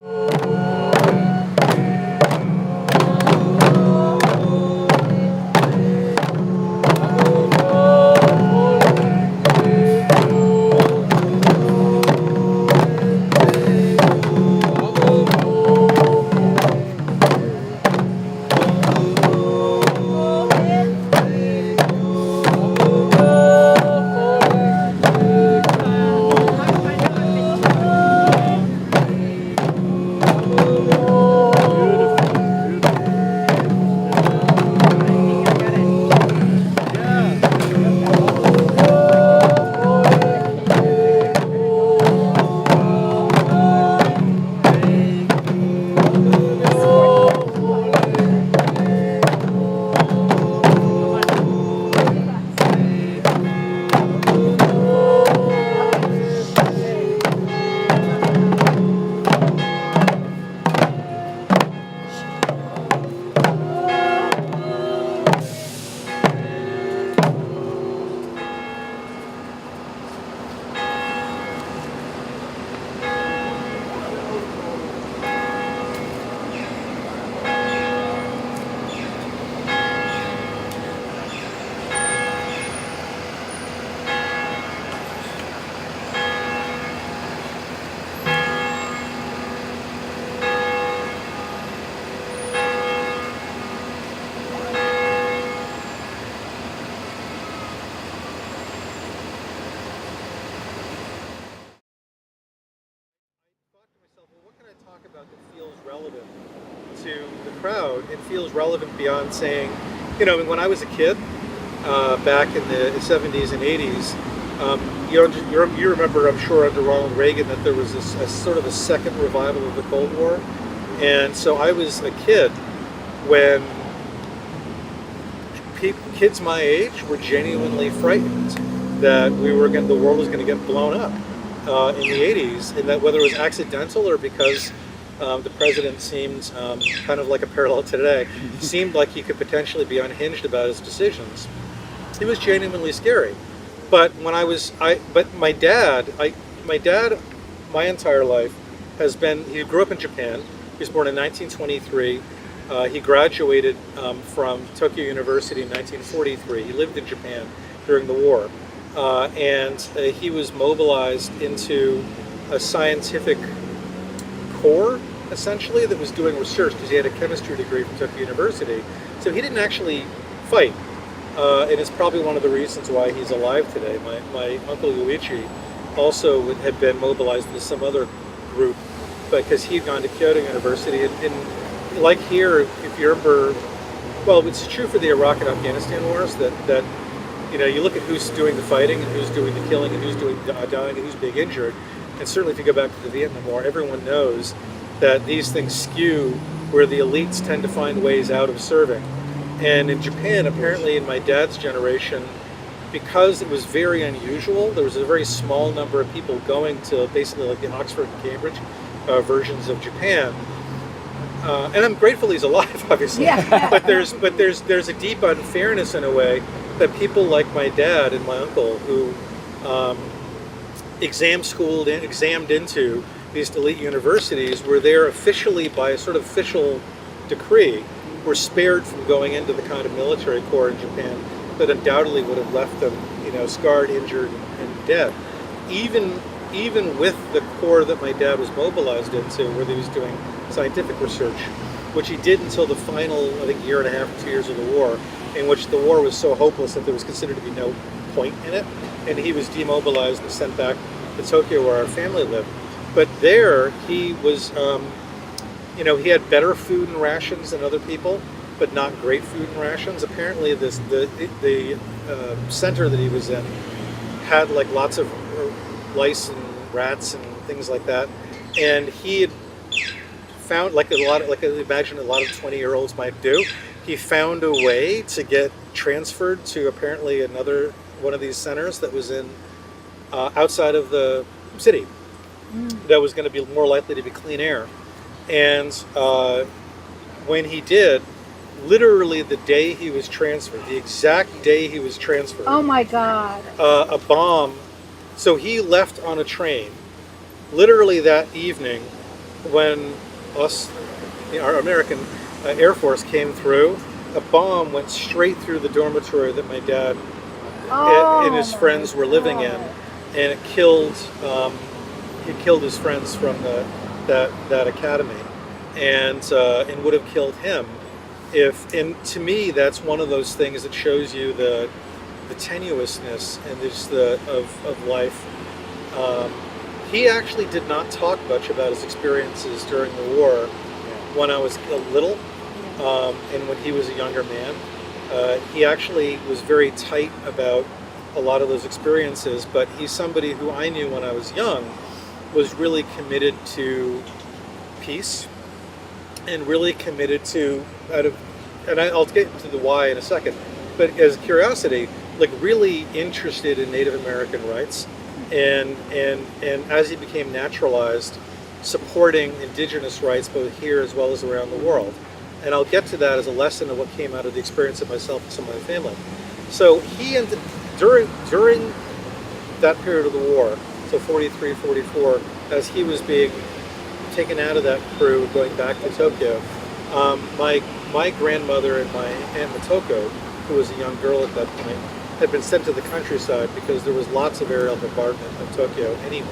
Talk about that feels relevant to the crowd and feels relevant beyond saying, when I was a kid back in the 70s and 80s, you remember, I'm sure, under Ronald Reagan that there was a sort of a second revival of the Cold War. And so I was a kid when kids my age were genuinely frightened that the world was going to get blown up in the 80s, and that whether it was accidental or because the president seemed kind of like a parallel today, seemed like he could potentially be unhinged about his decisions. It was genuinely scary. But my dad, my entire life he grew up in Japan. He was born in 1923. He graduated from Tokyo University in 1943. He lived in Japan during the war. And he was mobilized into a scientific corps, essentially, that was doing research because he had a chemistry degree from Tokyo University. So he didn't actually fight. And it's probably one of the reasons why he's alive today. My uncle Yuichi also had been mobilized into some other group because he had gone to Kyoto University. And like here, if you remember, well, it's true for the Iraq and Afghanistan wars that you look at who's doing the fighting and who's doing the killing and who's doing dying and who's being injured. And certainly if you go back to the Vietnam War, everyone knows that these things skew where the elites tend to find ways out of serving. And in Japan, apparently in my dad's generation, because it was very unusual, there was a very small number of people going to basically like the Oxford and Cambridge versions of Japan. And I'm grateful he's alive, obviously. Yeah. But there's a deep unfairness in a way that people like my dad and my uncle who examined into these elite universities were there officially by a sort of official decree, were spared from going into the kind of military corps in Japan that undoubtedly would have left them, scarred, injured, and dead. Even with the corps that my dad was mobilized into, where he was doing scientific research, which he did until the final, I think, year and a half, 2 years of the war, in which the war was so hopeless that there was considered to be no point in it, and he was demobilized and sent back to Tokyo where our family lived. But there, he was, he had better food and rations than other people, but not great food and rations. Apparently, the center that he was in had like lots of lice and rats and things like that, and he had found, like I imagine a lot of 20-year-olds might do, he found a way to get transferred to apparently another one of these centers that was in outside of the city that was going to be more likely to be clean air. And when he did, literally the day he was transferred, the exact day he was transferred. Oh my God. A bomb. So he left on a train. Literally that evening, when our American Air Force came through, a bomb went straight through the dormitory that my dad and Oh his my friends were living in, God. and it killed his friends from that academy, and would have killed him if. And to me, that's one of those things that shows you the tenuousness and just of life. Um, he actually did not talk much about his experiences during the war when I was little, and when he was a younger man. He actually was very tight about a lot of those experiences, but he's somebody who I knew when I was young was really committed to peace and really committed to I'll get to the why in a second, but as curiosity, like really interested in Native American rights, and as he became naturalized, supporting indigenous rights both here as well as around the world. And I'll get to that as a lesson of what came out of the experience of myself and some of my family. So he ended during that period of the war, so 43, 44, as he was being taken out of that crew, going back to Tokyo, my grandmother and my aunt Motoko, who was a young girl at that point, had been sent to the countryside because there was lots of aerial bombardment of Tokyo anyway.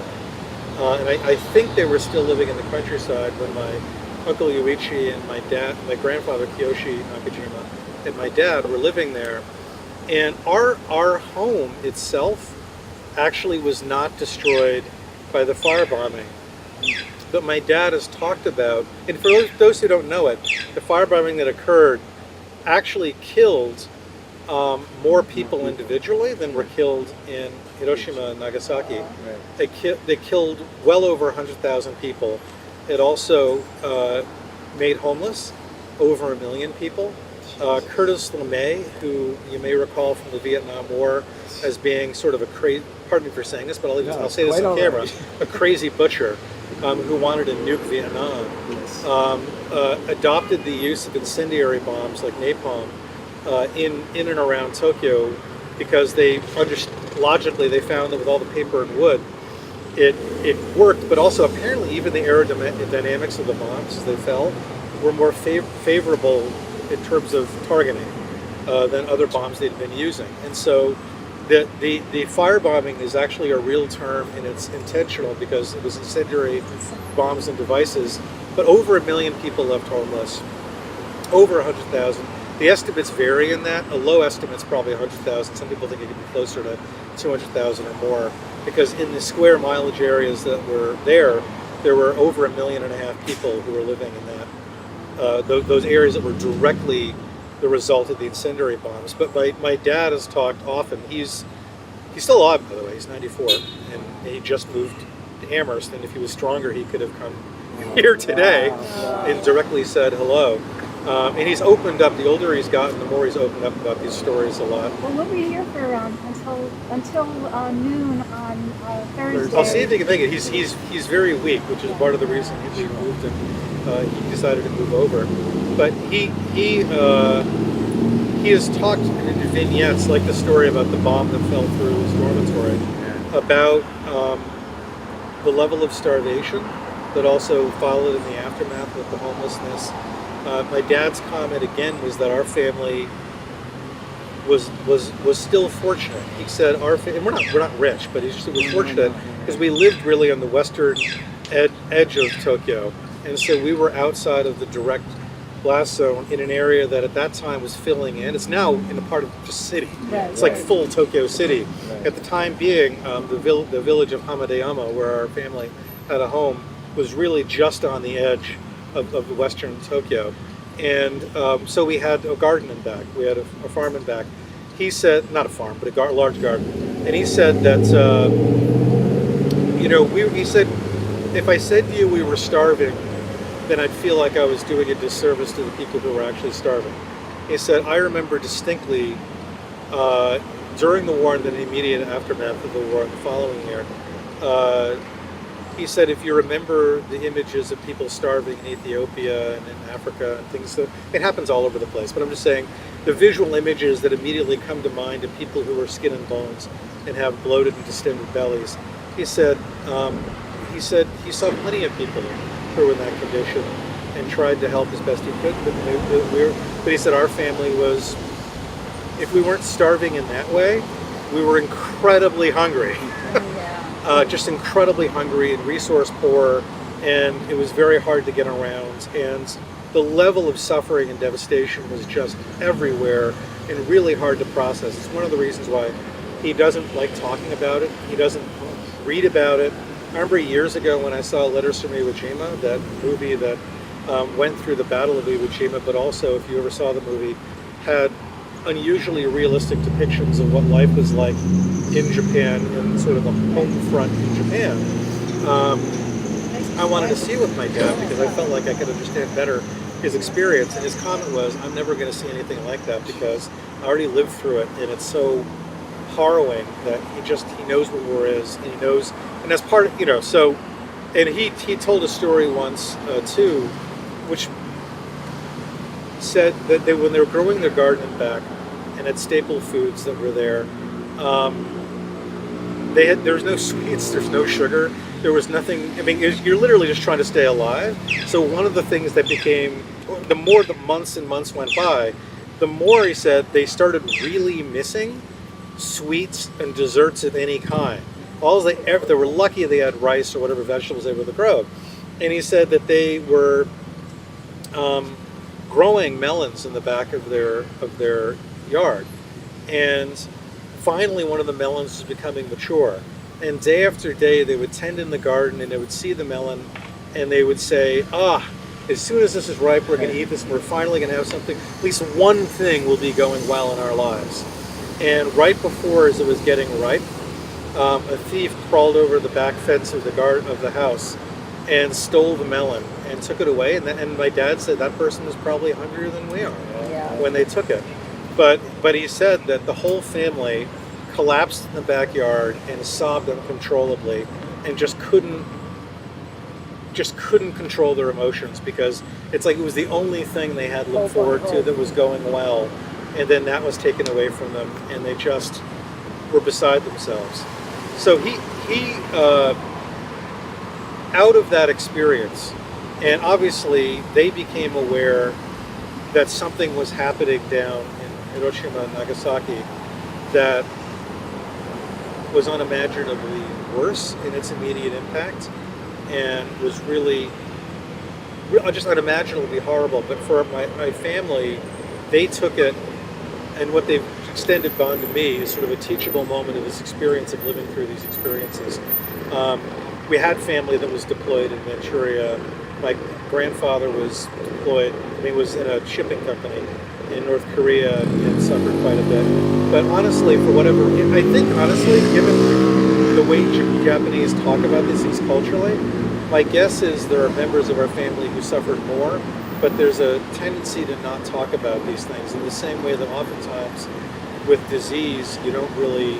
And I think they were still living in the countryside when my uncle Yuichi and my grandfather Kiyoshi Nakajima, and my dad were living there. And our home itself actually was not destroyed by the firebombing. But my dad has talked about, and for those who don't know it, the firebombing that occurred actually killed more people individually than were killed in Hiroshima and Nagasaki. They killed well over 100,000 people. It also made homeless over 1 million people. Curtis LeMay, who you may recall from the Vietnam War as being sort of a crazy, pardon me for saying this, but I'll say this on camera, a crazy butcher who wanted to nuke Vietnam, adopted the use of incendiary bombs like napalm in and around Tokyo because logically they found that with all the paper and wood, it worked, but also apparently even the aerodynamics of the bombs as they fell were more favorable in terms of targeting than other bombs they'd been using. And so the firebombing is actually a real term, and it's intentional because it was incendiary bombs and devices. But over 1 million people left homeless, over 100,000. The estimates vary in that. A low estimate's probably 100,000. Some people think it could be closer to 200,000 or more, because in the square mileage areas that were there were over 1.5 million people who were living in that those areas that were directly the result of the incendiary bombs. But my dad has talked often. He's still alive, by the way. He's 94, and he just moved to Amherst. And if he was stronger, he could have come here today and directly said hello. And he's opened up. The older he's gotten, the more he's opened up about these stories a lot. Well, we'll be here for until noon on Thursday. I'll see if he can make it. He's very weak, which is part of the reason he moved and he decided to move over. But he has talked in vignettes, like the story about the bomb that fell through his dormitory, about the level of starvation that also followed in the aftermath of the homelessness. My dad's comment again was that our family was still fortunate. He said and we're not rich, but he said we're fortunate because we lived really on the western edge of Tokyo, and so we were outside of the direct blast zone in an area that at that time was filling in. It's now in a part of the city. It's like full Tokyo City. At the time being, the village of Hamadeyama, where our family had a home, was really just on the edge of the western Tokyo. And so we had a garden in back. We had a farm in back. He said, not a farm, but a large garden. And he said that, he said, if I said to you we were starving, then I'd feel like I was doing a disservice to the people who were actually starving. He said, I remember distinctly during the war and the immediate aftermath of the war the following year, he said, if you remember the images of people starving in Ethiopia and in Africa and things, it happens all over the place. But I'm just saying, the visual images that immediately come to mind of people who are skin and bones and have bloated and distended bellies. He said he saw plenty of people crew in that condition and tried to help as best he could. But he said our family was, if we weren't starving in that way, we were incredibly hungry. Just incredibly hungry and resource poor, and it was very hard to get around. And the level of suffering and devastation was just everywhere and really hard to process. It's one of the reasons why he doesn't like talking about it. He doesn't read about it. I remember years ago when I saw Letters from Iwo Jima, that movie that went through the Battle of Iwo Jima, but also, if you ever saw the movie, had unusually realistic depictions of what life was like in Japan and sort of the home front in Japan. I wanted to see it with my dad because I felt like I could understand better his experience, and his comment was, I'm never going to see anything like that because I already lived through it, and it's so harrowing that he knows what war is, and he knows, and that's part of, so, and he told a story once too, which said that when they were growing their garden in back and had staple foods that were there, there was no sweets, there's no sugar, there was nothing. I mean, you're literally just trying to stay alive. So one of the things that became, the more the months and months went by, the more, he said, they started really missing sweets and desserts of any kind. They were lucky they had rice or whatever vegetables they were able to grow. And he said that they were growing melons in the back of their yard, and finally one of the melons was becoming mature, and day after day they would tend in the garden and they would see the melon and they would say, as soon as this is ripe, we're going to eat this, and we're finally going to have something, at least one thing will be going well in our lives. And right before, as it was getting ripe, a thief crawled over the back fence of the house and stole the melon and took it away. And my dad said that person was probably hungrier than we are when they took it. But he said that the whole family collapsed in the backyard and sobbed uncontrollably and just couldn't control their emotions, because it's like it was the only thing they had looked forward to that was going well, and then that was taken away from them, and they just were beside themselves. So he out of that experience, and obviously they became aware that something was happening down in Hiroshima and Nagasaki that was unimaginably worse in its immediate impact, and was really just unimaginably horrible. But for my family, they took it, and what they've extended bond to me is sort of a teachable moment of this experience of living through these experiences. We had family that was deployed in Manchuria. My grandfather was deployed. He was in a shipping company in North Korea and suffered quite a bit. But honestly, I think honestly, given the way Japanese talk about these things culturally, my guess is there are members of our family who suffered more, but there's a tendency to not talk about these things in the same way that oftentimes with disease, you don't really,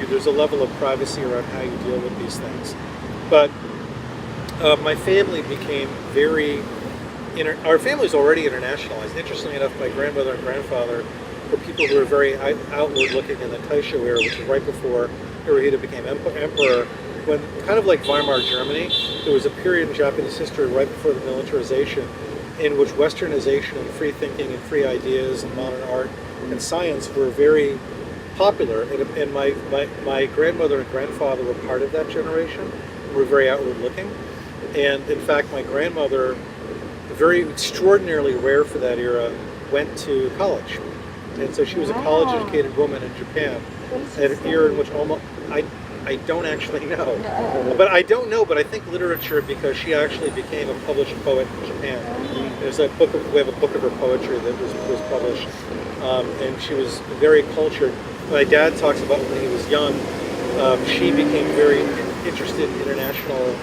there's a level of privacy around how you deal with these things. But my family became our family's already internationalized. Interestingly enough, my grandmother and grandfather were people who were very outward looking in the Taisho era, which was right before Hirohito became emperor. When, kind of like Weimar Germany, there was a period in Japanese history right before the militarization in which westernization and free thinking and free ideas and modern art and science were very popular. And my grandmother and grandfather were part of that generation, were very outward looking. And in fact, my grandmother, very extraordinarily rare for that era, went to college. And so she was a college-educated woman in Japan at an era in which I don't actually know. But I don't know, but I think literature, because she actually became a published poet in Japan. We have a book of her poetry that was published. And she was very cultured. My dad talks about when he was young, she became very interested in international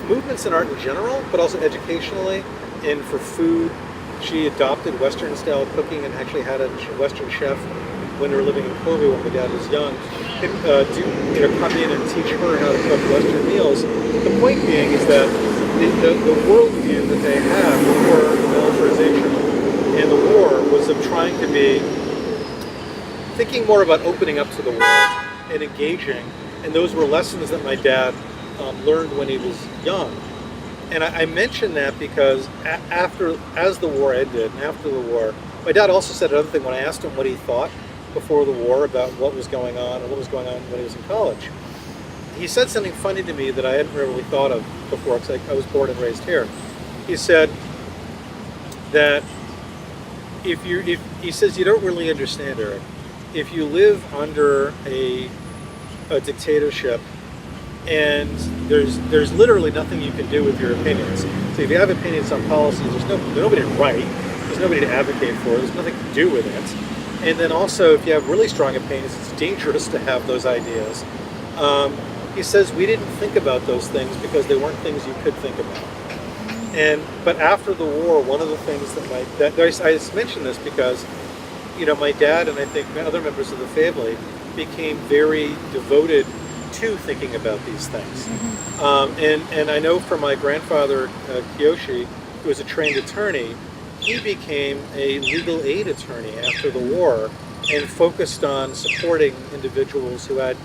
movements in art in general, but also educationally and for food. She adopted Western-style cooking and actually had a Western chef when they were living in Kobe when my dad was young, come in and teach her how to cook Western meals. The point being is that the worldview that they had before militarization and the war was of trying to be thinking more about opening up to the world and engaging, and those were lessons that my dad learned when he was young. And I mention that because as the war ended and after the war, my dad also said another thing when I asked him what he thought before the war about what was going on and what was going on when he was in college. He said something funny to me that I hadn't really thought of before because I was born and raised here. He said that if he says you don't really understand, Eric, if you live under a dictatorship and there's literally nothing you can do with your opinions. So if you have opinions on policies, there's nobody to write, there's nobody to advocate for, there's nothing to do with it. And then also, if you have really strong opinions, it's dangerous to have those ideas. He says we didn't think about those things because they weren't things you could think about. But after the war, one of the things I just mentioned this because, my dad and I think other members of the family became very devoted to thinking about these things. And I know from my grandfather, Kiyoshi, who was a trained attorney, he became a legal aid attorney after the war and focused on supporting individuals who had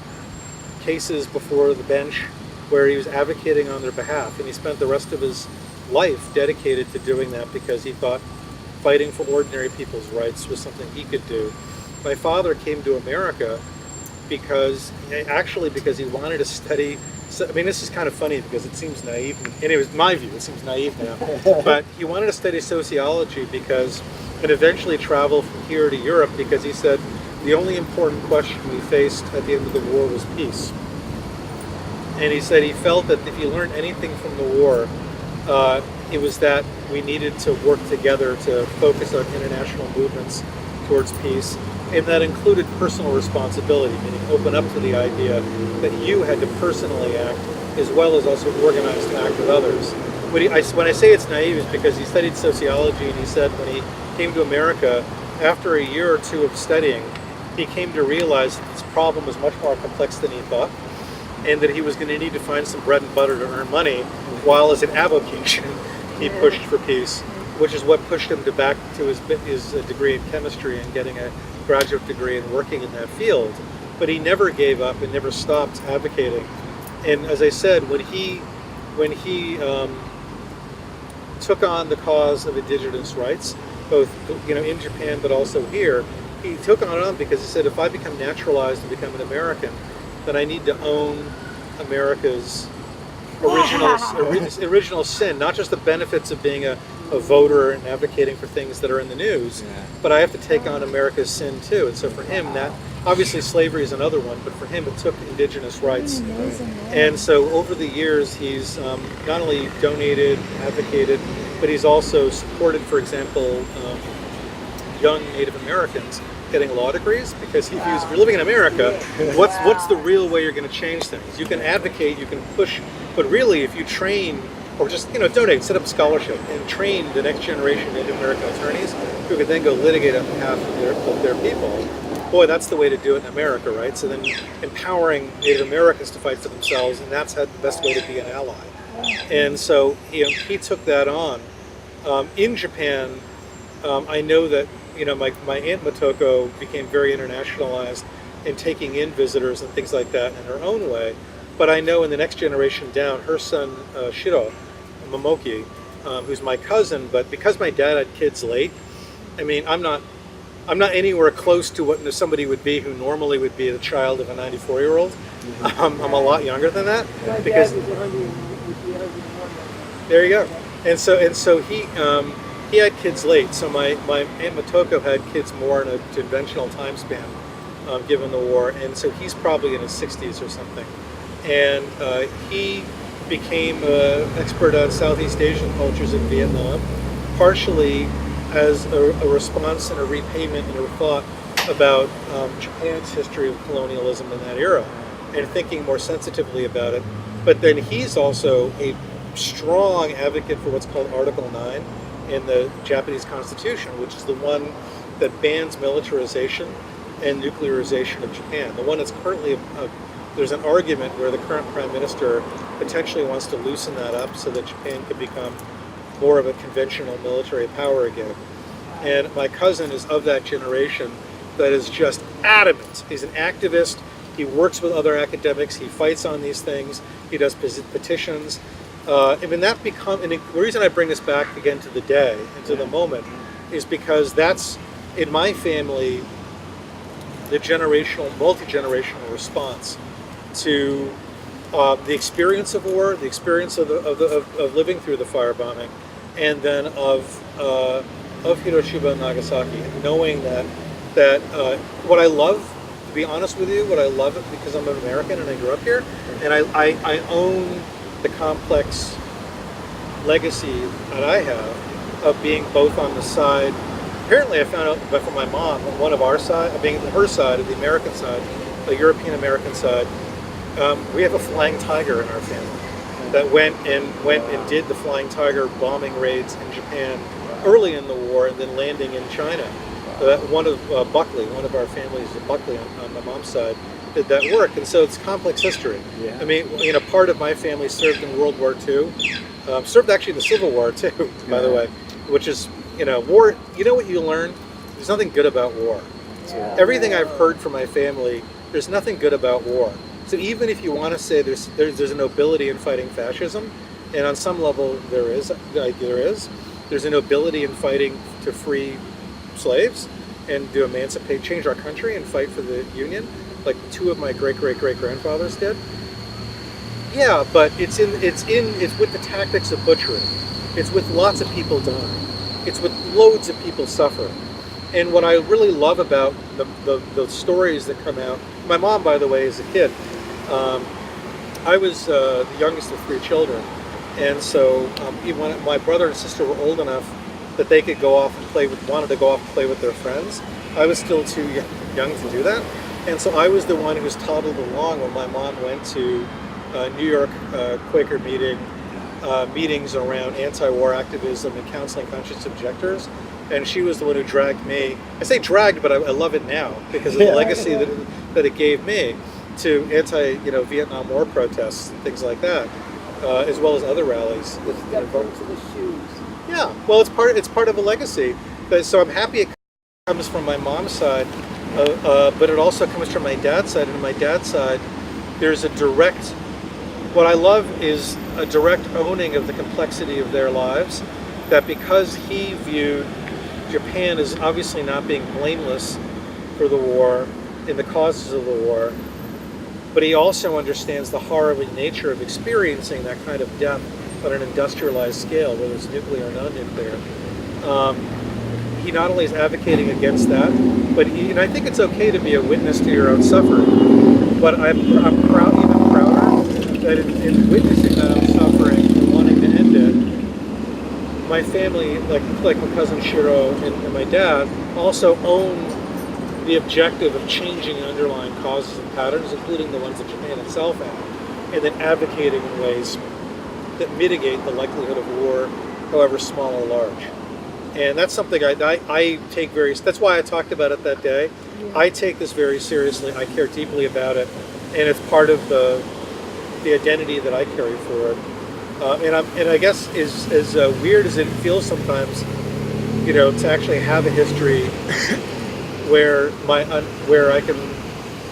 cases before the bench where he was advocating on their behalf. And he spent the rest of his life dedicated to doing that because he thought fighting for ordinary people's rights was something he could do. My father came to America because he wanted to study. I mean, this is kind of funny because it seems naive, and it was my view, it seems naive now, but he wanted to study sociology and eventually travel from here to Europe because he said the only important question we faced at the end of the war was peace. And he said he felt that if you learned anything from the war, it was that we needed to work together to focus on international movements towards peace. And that included personal responsibility, meaning open up to the idea that you had to personally act as well as also organize to act with others. When I say it's naive, is because he studied sociology, and he said when he came to America, after a year or two of studying, he came to realize that this problem was much more complex than he thought, and that he was going to need to find some bread and butter to earn money, while as an avocation, he pushed for peace, which is what pushed him back to his degree in chemistry and getting a graduate degree and working in that field. But he never gave up and never stopped advocating. And as I said, when he took on the cause of indigenous rights, both in Japan but also here, he took on because he said, if I become naturalized and become an American, then I need to own America's original sin, not just the benefits of being a voter and advocating for things that are in the news, but I have to take on America's sin too. And so for him, that obviously slavery is another one, but for him it took indigenous rights. And so over the years, he's not only donated, advocated, but he's also supported, for example, young Native Americans getting law degrees, because he views if you're living in America, what's the real way you're going to change things? You can advocate, you can push, but really if you train or just donate, set up a scholarship and train the next generation of Native American attorneys who could then go litigate on behalf of their people. Boy, that's the way to do it in America, right? So then empowering Native Americans to fight for themselves, and that's the best way to be an ally. And so he took that on. In Japan, I know that my Aunt Motoko became very internationalized in taking in visitors and things like that in her own way. But I know in the next generation down, her son Shiro Momoki, who's my cousin, but because my dad had kids late, I mean, I'm not anywhere close to what somebody would be who normally would be the child of a 94-year-old. I'm a lot younger than that. Because there you go. And so he had kids late. So my Aunt Motoko had kids more in a conventional time span, given the war. And so he's probably in his 60s or something. And he became an expert on Southeast Asian cultures in Vietnam, partially as a response and a repayment and a thought about Japan's history of colonialism in that era, and thinking more sensitively about it. But then he's also a strong advocate for what's called Article 9 in the Japanese Constitution, which is the one that bans militarization and nuclearization of Japan. The one that's currently there's an argument where the current prime minister potentially wants to loosen that up so that Japan could become more of a conventional military power again. And my cousin is of that generation that is just adamant. He's an activist. He works with other academics. He fights on these things. He does petitions. And the reason I bring this back again to the day and to the moment is because that's, in my family, the multi-generational response to the experience of war, the experience of living through the firebombing, and then of Hiroshima and Nagasaki, and knowing that what I love, to be honest with you, what I love it because I'm an American and I grew up here, and I own the complex legacy that I have of being both on the side. Apparently, I found out from my mom on one of our side, being her side, of the American side, the European American side. We have a flying tiger in our family that went and did the flying tiger bombing raids in Japan early in the war, and then landing in China. One of Buckley, one of our families, Buckley on my mom's side, did that work, and so it's complex history. Yeah. I mean, part of my family served in World War II, served actually in the Civil War too, by the way, which is, war. You know what you learn? There's nothing good about war. Yeah. Everything I've heard from my family, there's nothing good about war. So even if you want to say there's a nobility in fighting fascism, and on some level there is, there's a nobility in fighting to free slaves and to emancipate, change our country, and fight for the Union, like two of my great-great-great-grandfathers did. Yeah, but it's with the tactics of butchery. It's with lots of people dying. It's with loads of people suffering. And what I really love about the stories that come out, my mom, by the way, as a kid, I was the youngest of 3 children, and so even when my brother and sister were old enough that they could go off and wanted to go off and play with their friends, I was still too young to do that. And so I was the one who was toddled along when my mom went to New York Quaker meetings around anti-war activism and counseling conscious objectors. And she was the one who dragged me. I say dragged, but I love it now because of the legacy that it gave me to anti-Vietnam War protests and things like that, as well as other rallies. Yeah, well, it's part of a legacy. So I'm happy it comes from my mom's side, but it also comes from my dad's side. And on my dad's side, there's a direct. What I love is a direct owning of the complexity of their lives. That because he viewed Japan as obviously not being blameless for the war and the causes of the war, but he also understands the horrible nature of experiencing that kind of death on an industrialized scale, whether it's nuclear or non-nuclear. He not only is advocating against that, but and I think it's okay to be a witness to your own suffering. But I'm proud, even prouder, that in witnessing that own suffering and wanting to end it, my family, like my cousin Shiro and my dad, also own the objective of changing underlying causes and patterns, including the ones that Japan itself had, and then advocating in ways that mitigate the likelihood of war, however small or large. And that's something I take that's why I talked about it that day. I take this very seriously. I care deeply about it, and it's part of the identity that I carry forward. And I guess as weird as it feels sometimes, to actually have a history where I can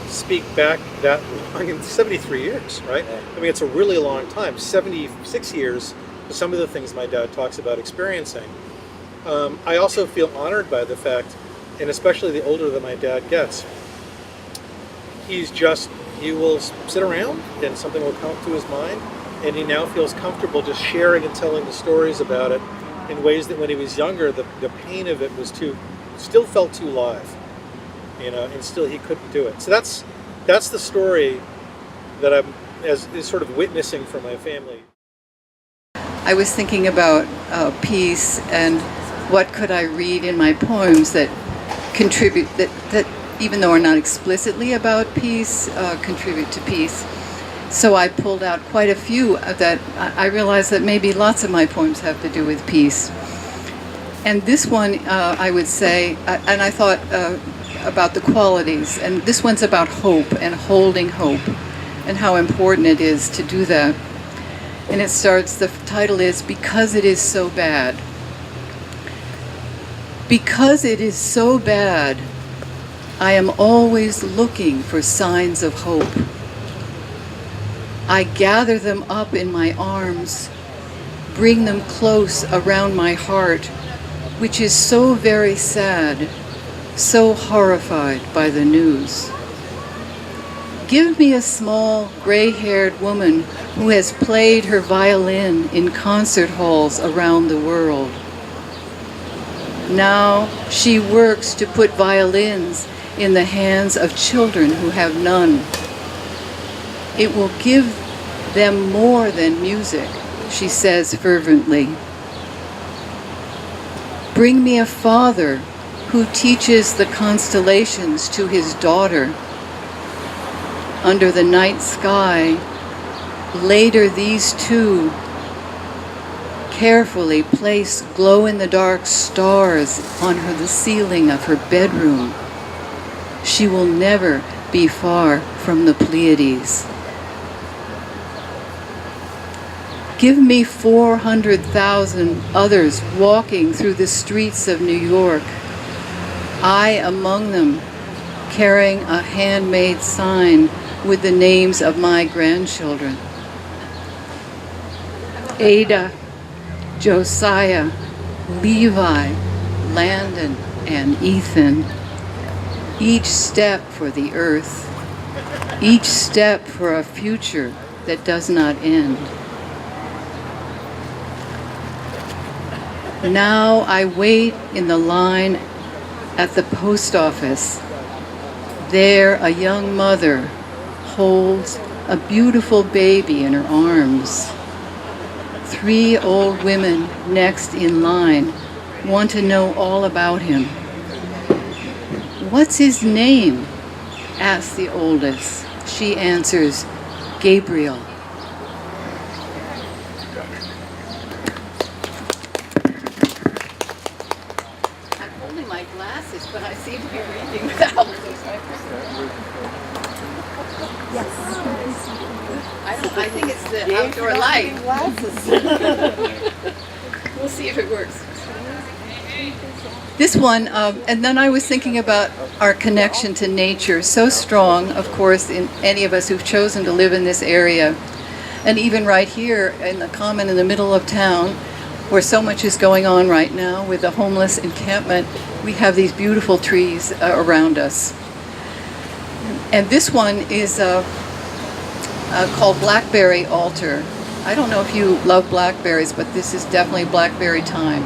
speak back that long, in 73 years, right? I mean, it's a really long time. 76 years for some of the things my dad talks about experiencing. I also feel honored by the fact, and especially the older that my dad gets, he will sit around and something will come to his mind, and he now feels comfortable just sharing and telling the stories about it in ways that when he was younger, the pain of it still felt too live, and still he couldn't do it. So that's the story that I'm is sort of witnessing for my family. I was thinking about peace and what could I read in my poems that contribute, that even though are not explicitly about peace, contribute to peace. So I pulled out quite a few that I realized that maybe lots of my poems have to do with peace. And this one, I would say, and I thought about the qualities, and this one's about hope and holding hope and how important it is to do that. And it starts, the title is, Because It Is So Bad. Because it is so bad, I am always looking for signs of hope. I gather them up in my arms, bring them close around my heart, which is so very sad, so horrified by the news. Give me a small, gray-haired woman who has played her violin in concert halls around the world. Now she works to put violins in the hands of children who have none. It will give them more than music, she says fervently. Bring me a father who teaches the constellations to his daughter. Under the night sky, later these two carefully place glow-in-the-dark stars on the ceiling of her bedroom. She will never be far from the Pleiades. Give me 400,000 others walking through the streets of New York, I among them, carrying a handmade sign with the names of my grandchildren. Ada, Josiah, Levi, Landon, and Ethan. Each step for the earth, each step for a future that does not end. Now I wait in the line at the post office. There a young mother holds a beautiful baby in her arms. 3 old women next in line want to know all about him. What's his name? Asks the oldest. She answers, Gabriel. I'm holding my glasses, but I seem to be reading without them. I think it's the outdoor light. We'll see if it works. This one, and then I was thinking about our connection to nature, so strong, of course, in any of us who've chosen to live in this area. And even right here in the common in the middle of town, where so much is going on right now with the homeless encampment, we have these beautiful trees around us. And this one is called Blackberry Altar. I don't know if you love blackberries, but this is definitely blackberry time.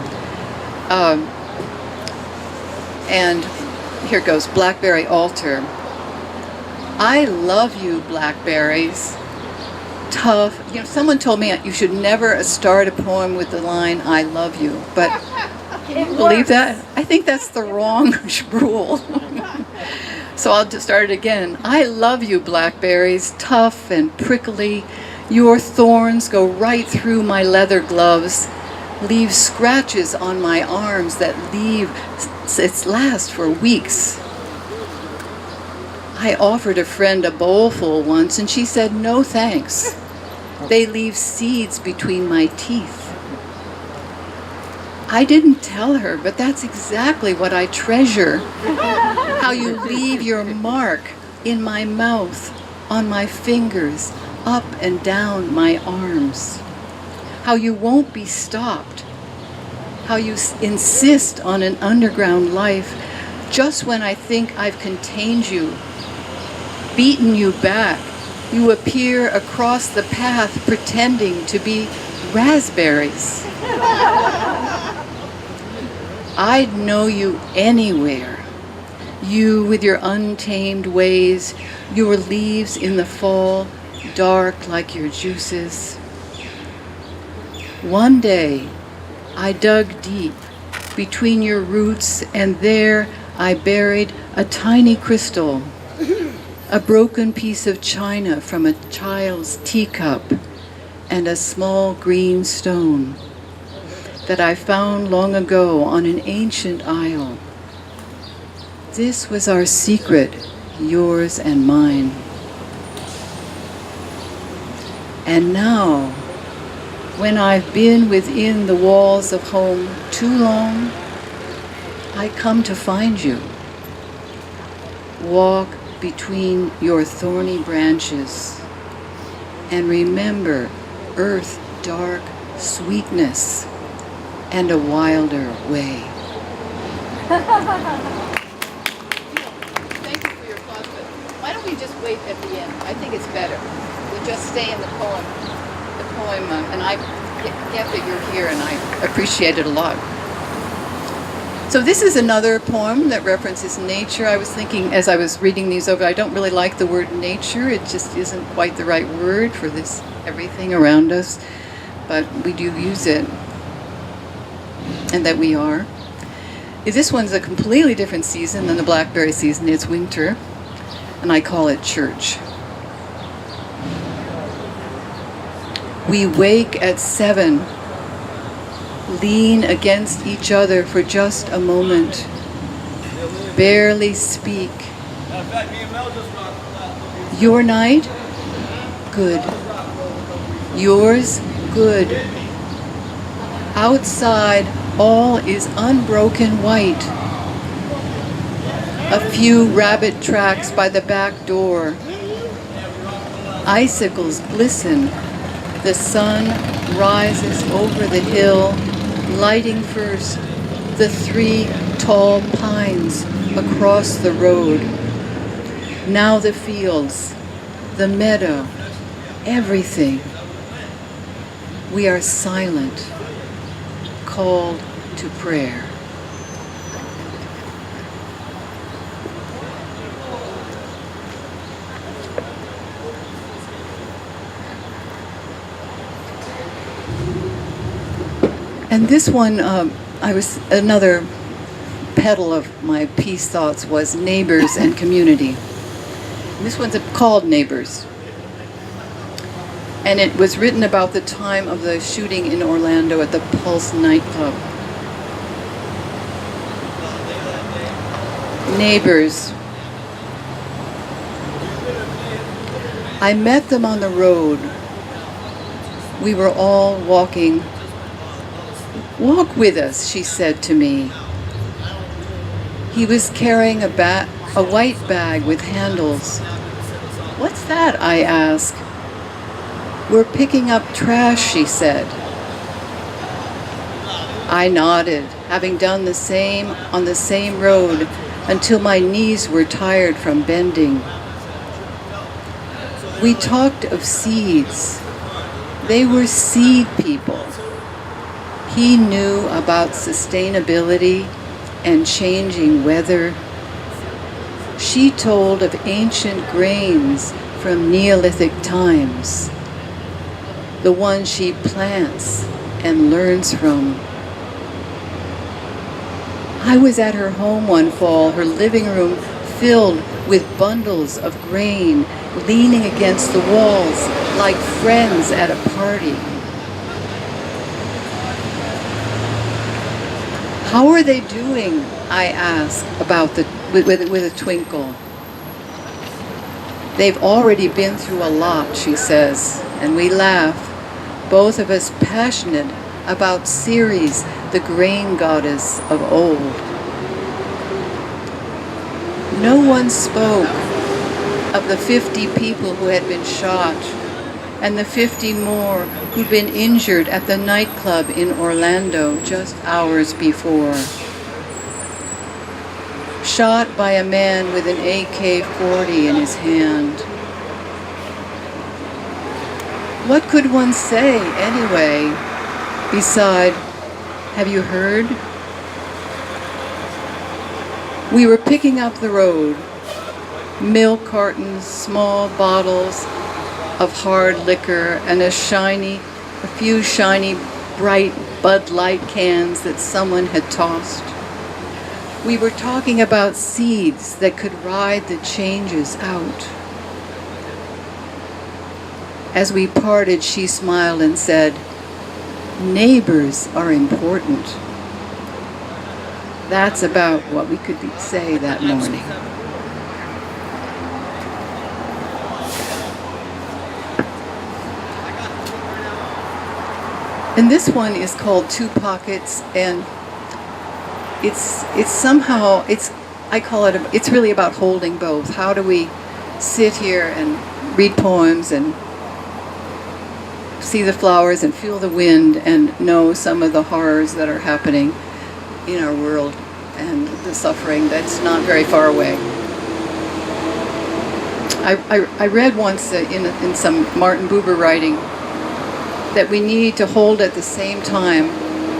And here goes, Blackberry Altar. I love you, blackberries. Tough. You know, someone told me you should never start a poem with the line, I love you. But can you believe that? I think that's the wrong rule. So I'll just start it again. I love you, blackberries, tough and prickly. Your thorns go right through my leather gloves, leave scratches on my arms that last for weeks. I offered a friend a bowlful once, and she said, no thanks. They leave seeds between my teeth. I didn't tell her, but that's exactly what I treasure. How you leave your mark in my mouth, on my fingers, up and down my arms. How you won't be stopped. How you insist on an underground life just when I think I've contained you, beaten you back. You appear across the path pretending to be raspberries. I'd know you anywhere. You with your untamed ways, your leaves in the fall, dark like your juices. One day, I dug deep between your roots, and there I buried a tiny crystal, a broken piece of china from a child's teacup, and a small green stone that I found long ago on an ancient isle. This was our secret, yours and mine. And now, when I've been within the walls of home too long, I come to find you. walk between your thorny branches, and remember earth dark sweetness and a wilder way. Thank you for your applause, but why don't we just wait at the end? I think it's better. We'll just stay in the poem. And I get that you're here, and I appreciate it a lot. So this is another poem that references nature. I was thinking as I was reading these over, I don't really like the word nature. It just isn't quite the right word for this everything around us, but we do use it, and that we are. This one's a completely different season than the blackberry season. It's winter, and I call it church. We wake at 7, lean against each other for just a moment, barely speak. Your night? Good. Yours? Good. Outside, all is unbroken white. A few rabbit tracks by the back door. Icicles glisten. The sun rises over the hill, lighting first the 3 tall pines across the road. Now the fields, the meadow, everything. We are silent, called to prayer. And this one, another petal of my peace thoughts was neighbors and community. And this one's called Neighbors. And it was written about the time of the shooting in Orlando at the Pulse nightclub. Neighbors. I met them on the road. We were all walking. Walk with us, she said to me. He was carrying a white bag with handles. What's that? I asked. We're picking up trash, she said. I nodded, having done the same on the same road until my knees were tired from bending. We talked of seeds. They were seed people. He knew about sustainability and changing weather. She told of ancient grains from Neolithic times, the ones she plants and learns from. I was at her home one fall, her living room filled with bundles of grain leaning against the walls like friends at a party. How are they doing? I asked with a twinkle. They've already been through a lot, she says, and we laugh, both of us passionate about Ceres, the grain goddess of old. No one spoke of the 50 people who had been shot and the 50 more who'd been injured at the nightclub in Orlando just hours before. Shot by a man with an AK-40 in his hand. What could one say anyway, beside, have you heard? We were picking up the road, milk cartons, small bottles of hard liquor, and a few shiny, bright Bud Light cans that someone had tossed. We were talking about seeds that could ride the changes out. As we parted, she smiled and said, "Neighbors are important." That's about what we could say that morning. And this one is called Two Pockets, and it's I call it, it's really about holding both. How do we sit here and read poems and see the flowers and feel the wind and know some of the horrors that are happening in our world and the suffering that's not very far away. I read once in some Martin Buber writing that we need to hold at the same time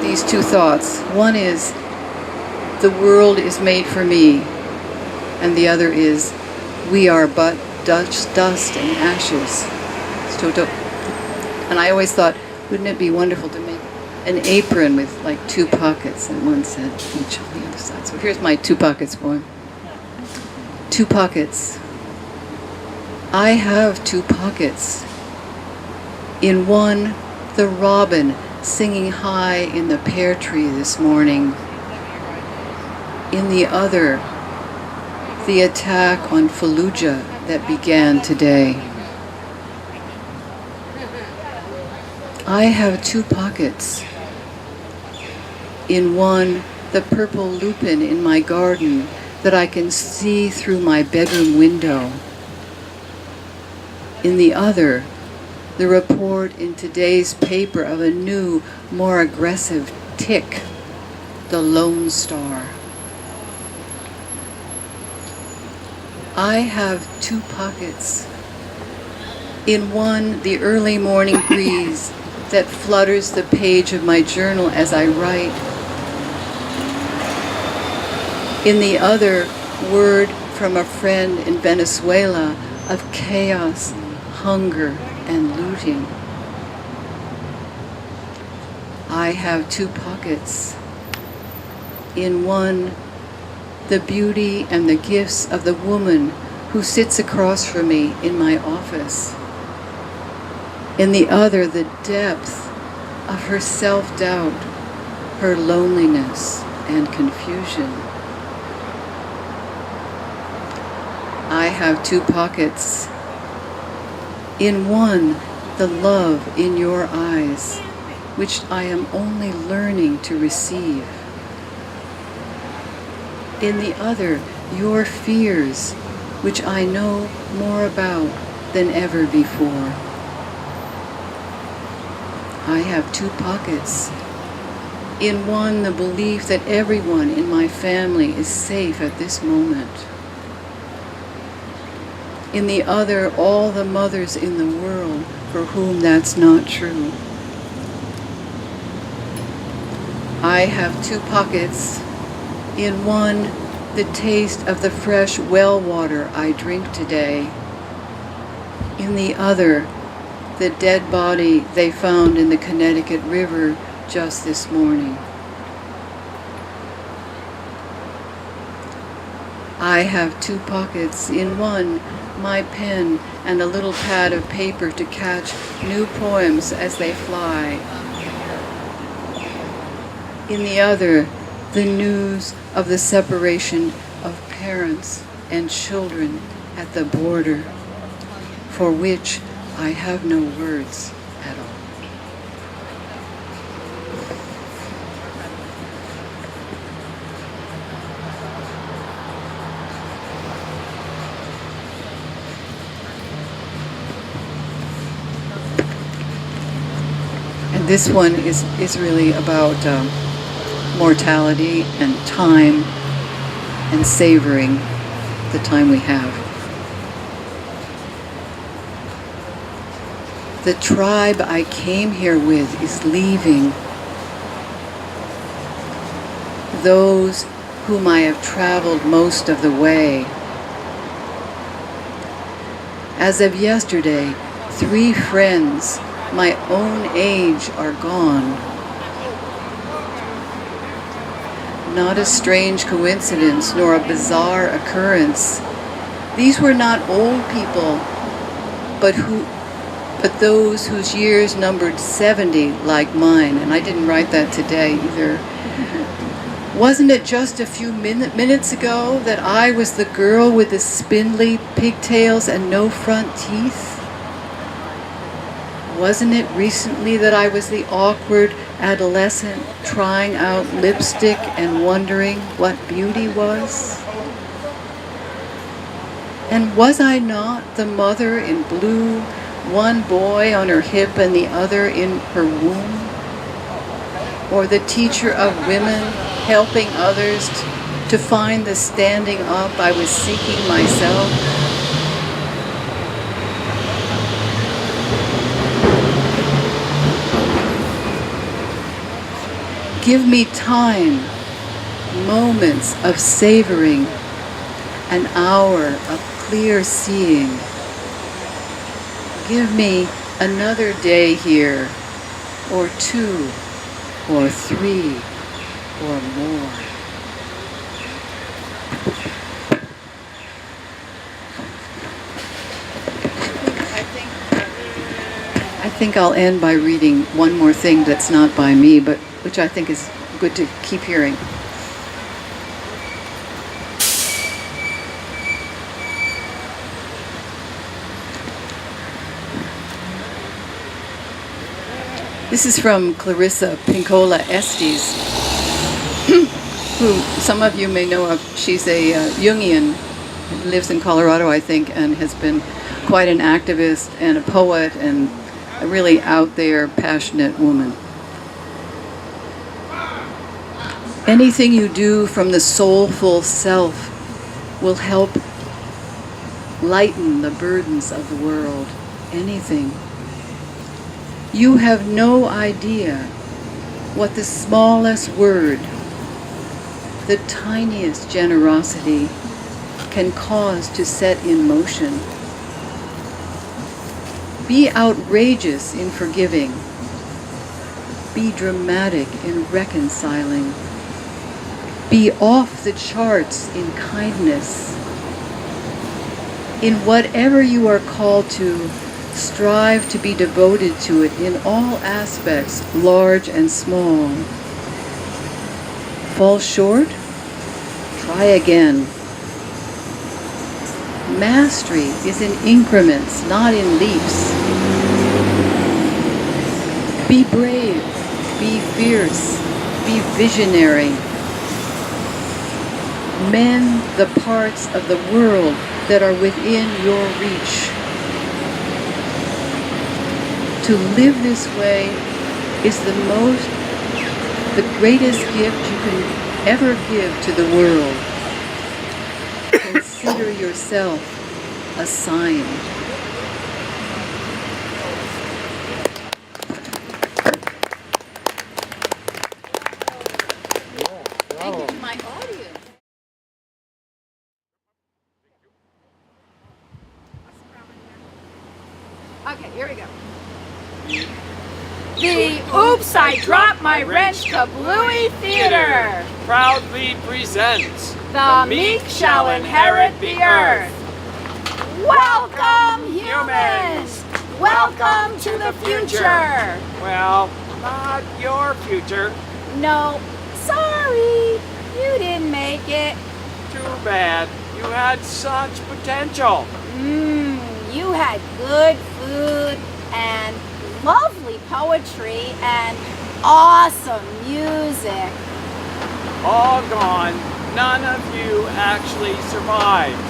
these two thoughts. One is, the world is made for me, and the other is, we are but dust and ashes. And I always thought, wouldn't it be wonderful to make an apron with like two pockets, and one said each on the other side. So here's my two pockets poem. Two pockets. I have two pockets. In one, the robin singing high in the pear tree this morning. In the other, the attack on Fallujah that began today. I have two pockets. In one, the purple lupin in my garden that I can see through my bedroom window. In the other, the report in today's paper of a new, more aggressive tick, the Lone Star. I have two pockets. In one, the early morning breeze that flutters the page of my journal as I write. In the other, word from a friend in Venezuela of chaos, hunger, and looting. I have two pockets. In one, the beauty and the gifts of the woman who sits across from me in my office. In the other, the depth of her self-doubt, her loneliness and confusion. I have two pockets. In one, the love in your eyes, which I am only learning to receive. In the other, your fears, which I know more about than ever before. I have two pockets. In one, the belief that everyone in my family is safe at this moment. In the other, all the mothers in the world for whom that's not true. I have two pockets. In one, the taste of the fresh well water I drink today. In the other, the dead body they found in the Connecticut River just this morning. I have two pockets. In one, my pen and a little pad of paper to catch new poems as they fly. In the other, the news of the separation of parents and children at the border, for which I have no words at all. And this one is really about mortality and time and savoring the time we have. The tribe I came here with is leaving. Those whom I have traveled most of the way. As of yesterday, 3 friends my own age are gone. Not a strange coincidence nor a bizarre occurrence. These were not old people, but those whose years numbered 70 like mine, and I didn't write that today either. Wasn't it just a few minutes ago that I was the girl with the spindly pigtails and no front teeth? Wasn't it recently that I was the awkward adolescent trying out lipstick and wondering what beauty was? And was I not the mother in blue, one boy on her hip and the other in her womb? Or the teacher of women, helping others to find the standing up I was seeking myself? Give me time, moments of savoring, an hour of clear seeing. Give me another day here, or two, or three, or more. I think I'll end by reading one more thing that's not by me, but which I think is good to keep hearing. This is from Clarissa Pinkola Estes, who some of you may know of. She's a Jungian, lives in Colorado, I think, and has been quite an activist and a poet and a really out there, passionate woman. Anything you do from the soulful self will help lighten the burdens of the world. Anything. You have no idea what the smallest word, the tiniest generosity can cause to set in motion. Be outrageous in forgiving. Be dramatic in reconciling. Be off the charts in kindness. In whatever you are called to, strive to be devoted to it in all aspects, large and small. Fall short? Try again. Mastery is in increments, not in leaps. Be brave, be fierce, be visionary. Mend the parts of the world that are within your reach. To live this way is the greatest gift you can ever give to the world. Consider yourself a sign. Thank you to my audience. Okay, here we go. The Oops, I Dropped My Wrench Kablooey Theater proudly presents The meek shall inherit the earth. Welcome, humans! Welcome to the future! Well, not your future. No, sorry, you didn't make it. Too bad. You had such potential. You had good food and lovely poetry and awesome music. All gone. None of you actually survived.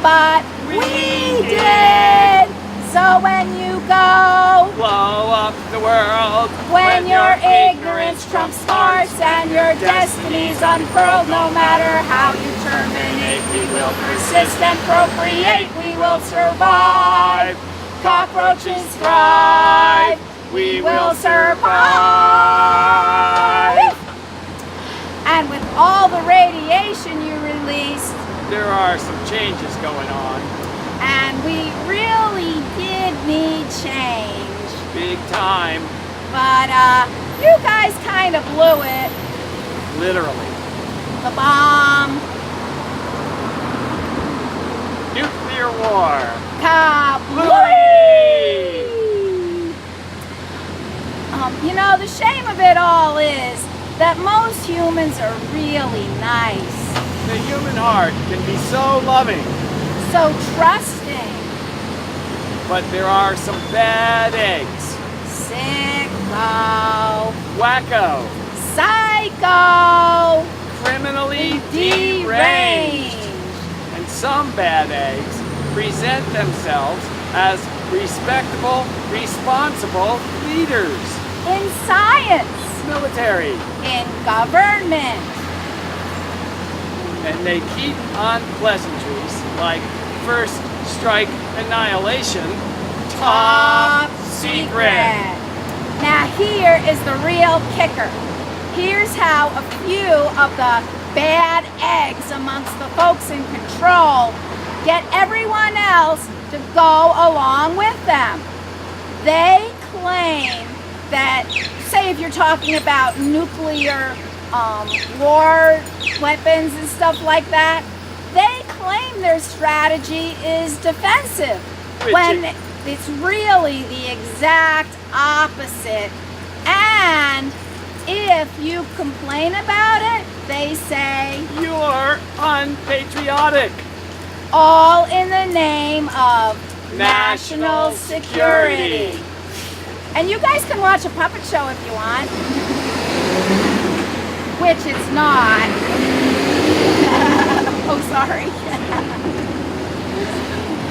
But we did! So when you go, Blow up the world. when your ignorance trumps smarts and your destiny's unfurled, no matter how you terminate, we will persist and procreate, we will survive. Cockroaches thrive, we will survive. And with all the radiation you released, There are some changes going on. and we really did need change. Big time. But you guys kind of blew it. Literally. The bomb, Nuclear war. kablooey! You know, the shame of it all is that most humans are really nice, The human heart can be so loving, so trusting, but there are some bad eggs. sicko, Wacko. psycho, Criminally deranged, and some bad eggs present themselves as respectable, responsible leaders. In science, Military. in government, And they keep on pleasantries like first strike annihilation, top secret. Now here is the real kicker. Here's how a few of the bad eggs amongst the folks in control get everyone else to go along with them. They claim that, say if you're talking about nuclear war weapons and stuff like that, they claim their strategy is defensive when it's really the exact opposite. And if you complain about it, they say You're unpatriotic. all in the name of national security. And you guys can watch a puppet show if you want, which it's not. Oh, sorry.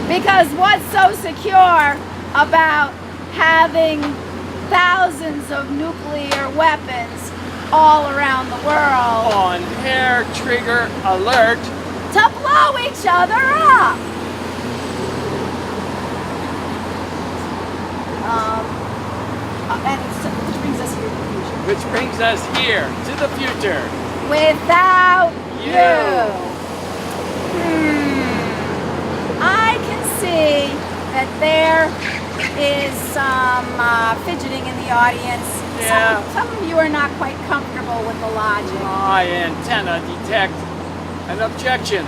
Because what's so secure about having thousands of nuclear weapons all around the world On hair trigger alert. to blow each other up? Which brings us here to the future. Which brings us here to the future. Without You. you. I can see that there is some fidgeting in the audience. Yeah. Some of you are not quite comfortable with the logic. My antenna detect an objection.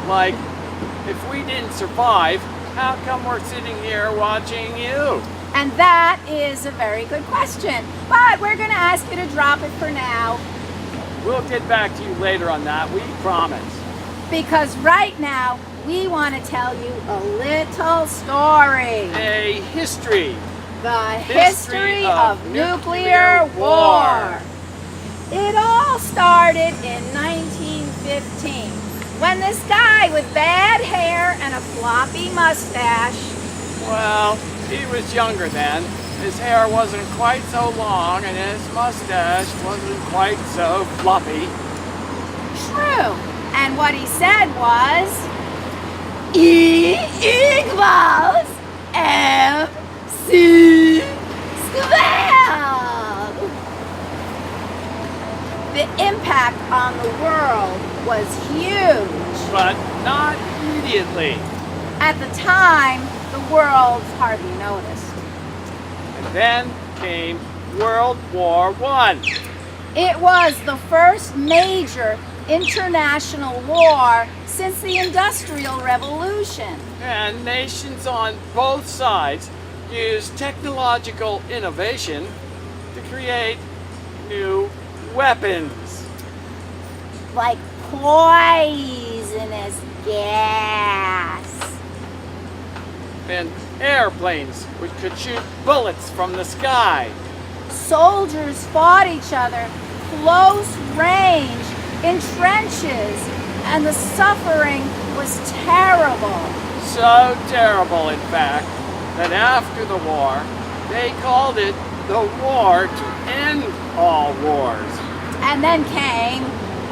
Like, if we didn't survive, how come we're sitting here watching you? And that is a very good question. But we're going to ask you to drop it for now, We'll get back to you later on that, we promise. because right now we want to tell you a little story. A history. The history of nuclear war. It all started in 1915 when this guy with bad hair and a floppy mustache, Well, he was younger then. His hair wasn't quite so long and his mustache wasn't quite so floppy. true, and what he said was E equals MC squared. The impact on the world was huge. But not immediately. At the time, the world hardly noticed. And then came World War I. It was the first major international war since the Industrial Revolution. And nations on both sides used technological innovation to create new weapons. Like poisonous gas. And airplanes which could shoot bullets from the sky. Soldiers fought each other close range in trenches, and the suffering was terrible. So terrible, in fact, that after the war, they called it the war to end all wars. And then came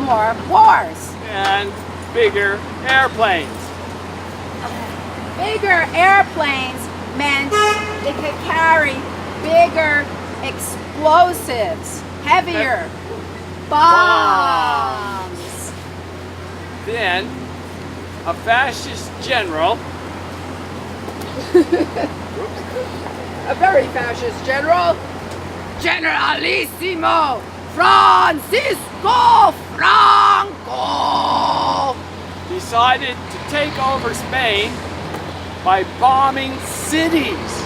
more wars. And bigger airplanes. Bigger airplanes meant they could carry bigger explosives, heavier bombs. Then, a fascist general, A very fascist general, Generalissimo Francisco Franco, decided to take over Spain by bombing cities.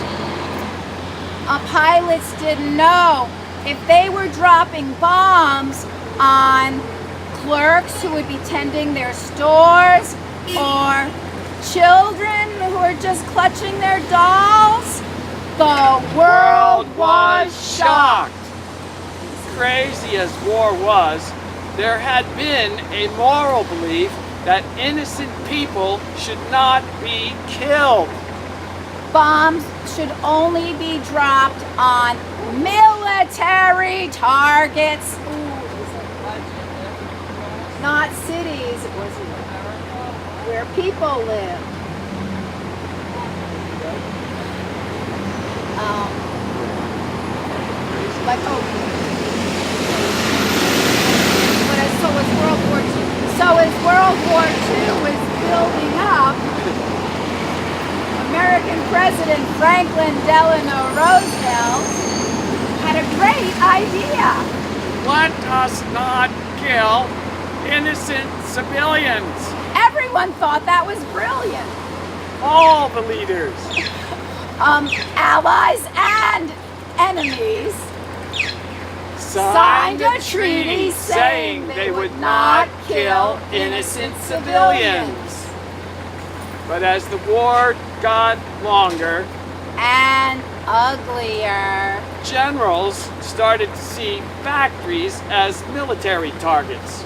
Pilots didn't know if they were dropping bombs on clerks who would be tending their stores or children who are just clutching their dolls. The world was shocked. Crazy as war was, there had been a moral belief that innocent people should not be killed. Bombs should only be dropped on military targets, not cities where people live. As World War II was building up, American President Franklin Delano Roosevelt had a great idea. Let us not kill innocent civilians. Everyone thought that was brilliant. All the leaders. Allies and enemies signed a treaty saying they would not kill innocent civilians. But as the war got longer and uglier, generals started to see factories as military targets.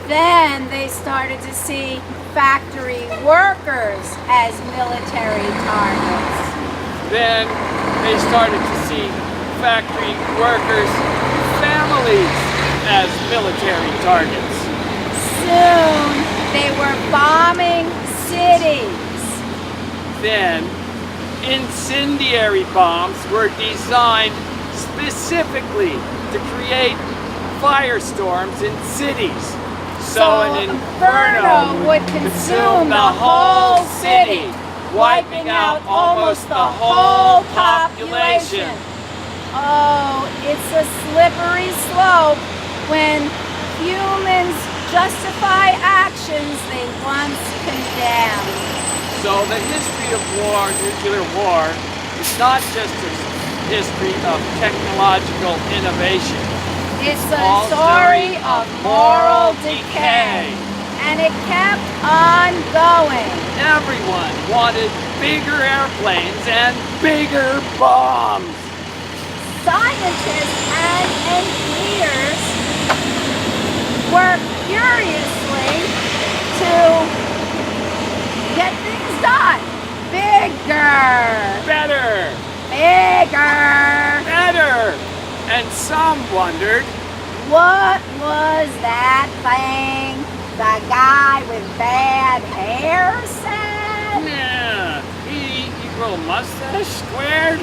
Then they started to see factory workers as military targets. Then they started to see factory workers' families as military targets. Soon they were bombing cities. Then incendiary bombs were designed specifically to create firestorms in cities. So an inferno would consume the whole city, wiping out almost the whole population. Oh, it's a slippery slope when humans justify actions they once condemned. So the history of war, nuclear war, is not just a history of technological innovation. It's a story of moral decay. And it kept on going. Everyone wanted bigger airplanes and bigger bombs. Scientists and engineers work furiously to get things done. Bigger. Better. Bigger. Better. And some wondered, what was that thing the guy with bad hair said? yeah, he grow a mustache squared.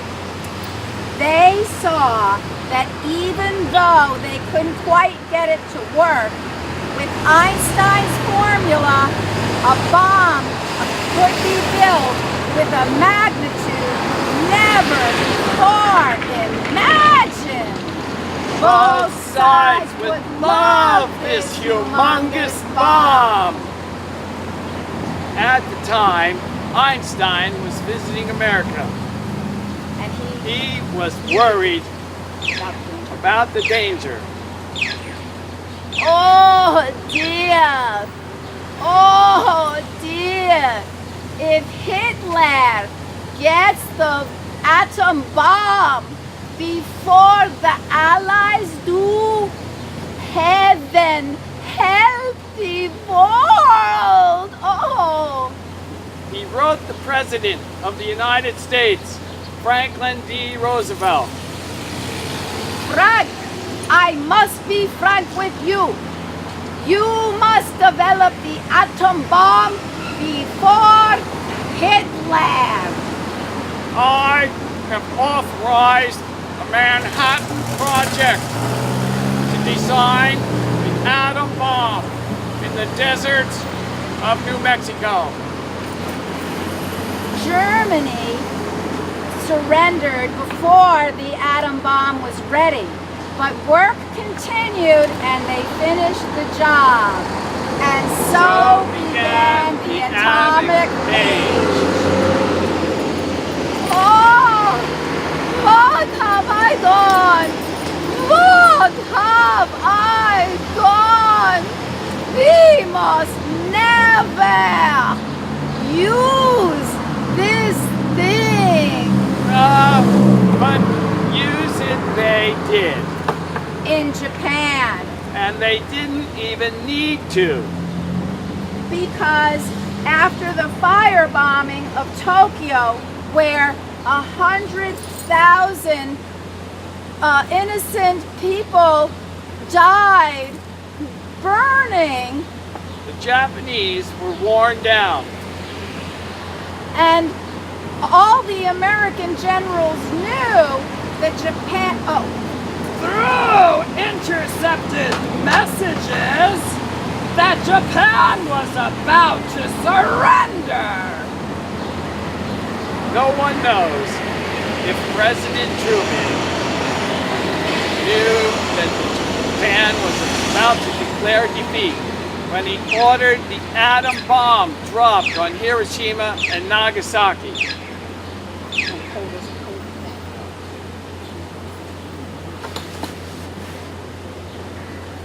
They saw that even though they couldn't quite get it to work, with Einstein's formula, a bomb could be built with a magnitude never before imagined. Both sides would love this humongous bomb. At the time, Einstein was visiting America. And He was worried about the danger. oh dear, oh dear, if Hitler gets the atom bomb before the Allies do, heaven help the world. Oh. He wrote the President of the United States, Franklin D. Roosevelt. Frank, I must be frank with you. You must develop the atom bomb before Hitler. I have authorized a Manhattan Project to design the atom bomb in the deserts of New Mexico. Germany surrendered before the atom bomb was ready, but work continued and they finished the job. And so began the atomic age. Oh, what have I done? What have I done? We must never use this thing. But use it they did. In Japan. And they didn't even need to. because after the firebombing of Tokyo, where 100,000 innocent people died burning, The Japanese were worn down. and all the American generals knew that Japan, through intercepted messages, that Japan was about to surrender. No one knows if President Truman knew that Japan was about to declare defeat when he ordered the atom bomb dropped on Hiroshima and Nagasaki.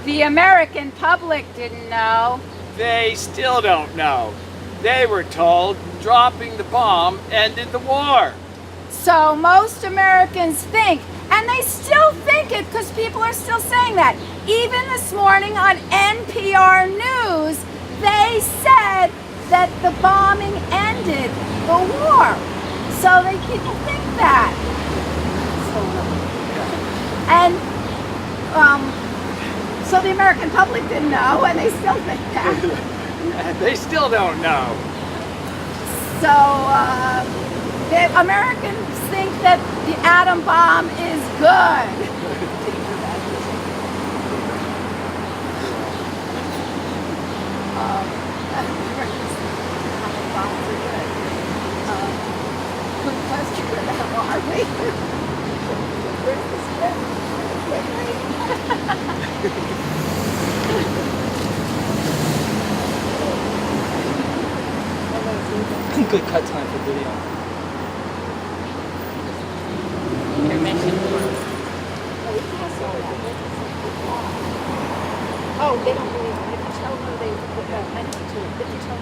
The American public didn't know. They still don't know. They were told dropping the bomb ended the war. So most Americans think, and they still think it because people are still saying that. Even this morning on NPR News, they said that the bombing ended the war. So people think that. And so the American public didn't know, and they still think that. And they still don't know. So the Americans think that the atom bomb is good. Good question. Where the hell are we? Where's the Good cut time for video. Oh, they don't believe it. If you tell them they meant to, if you tell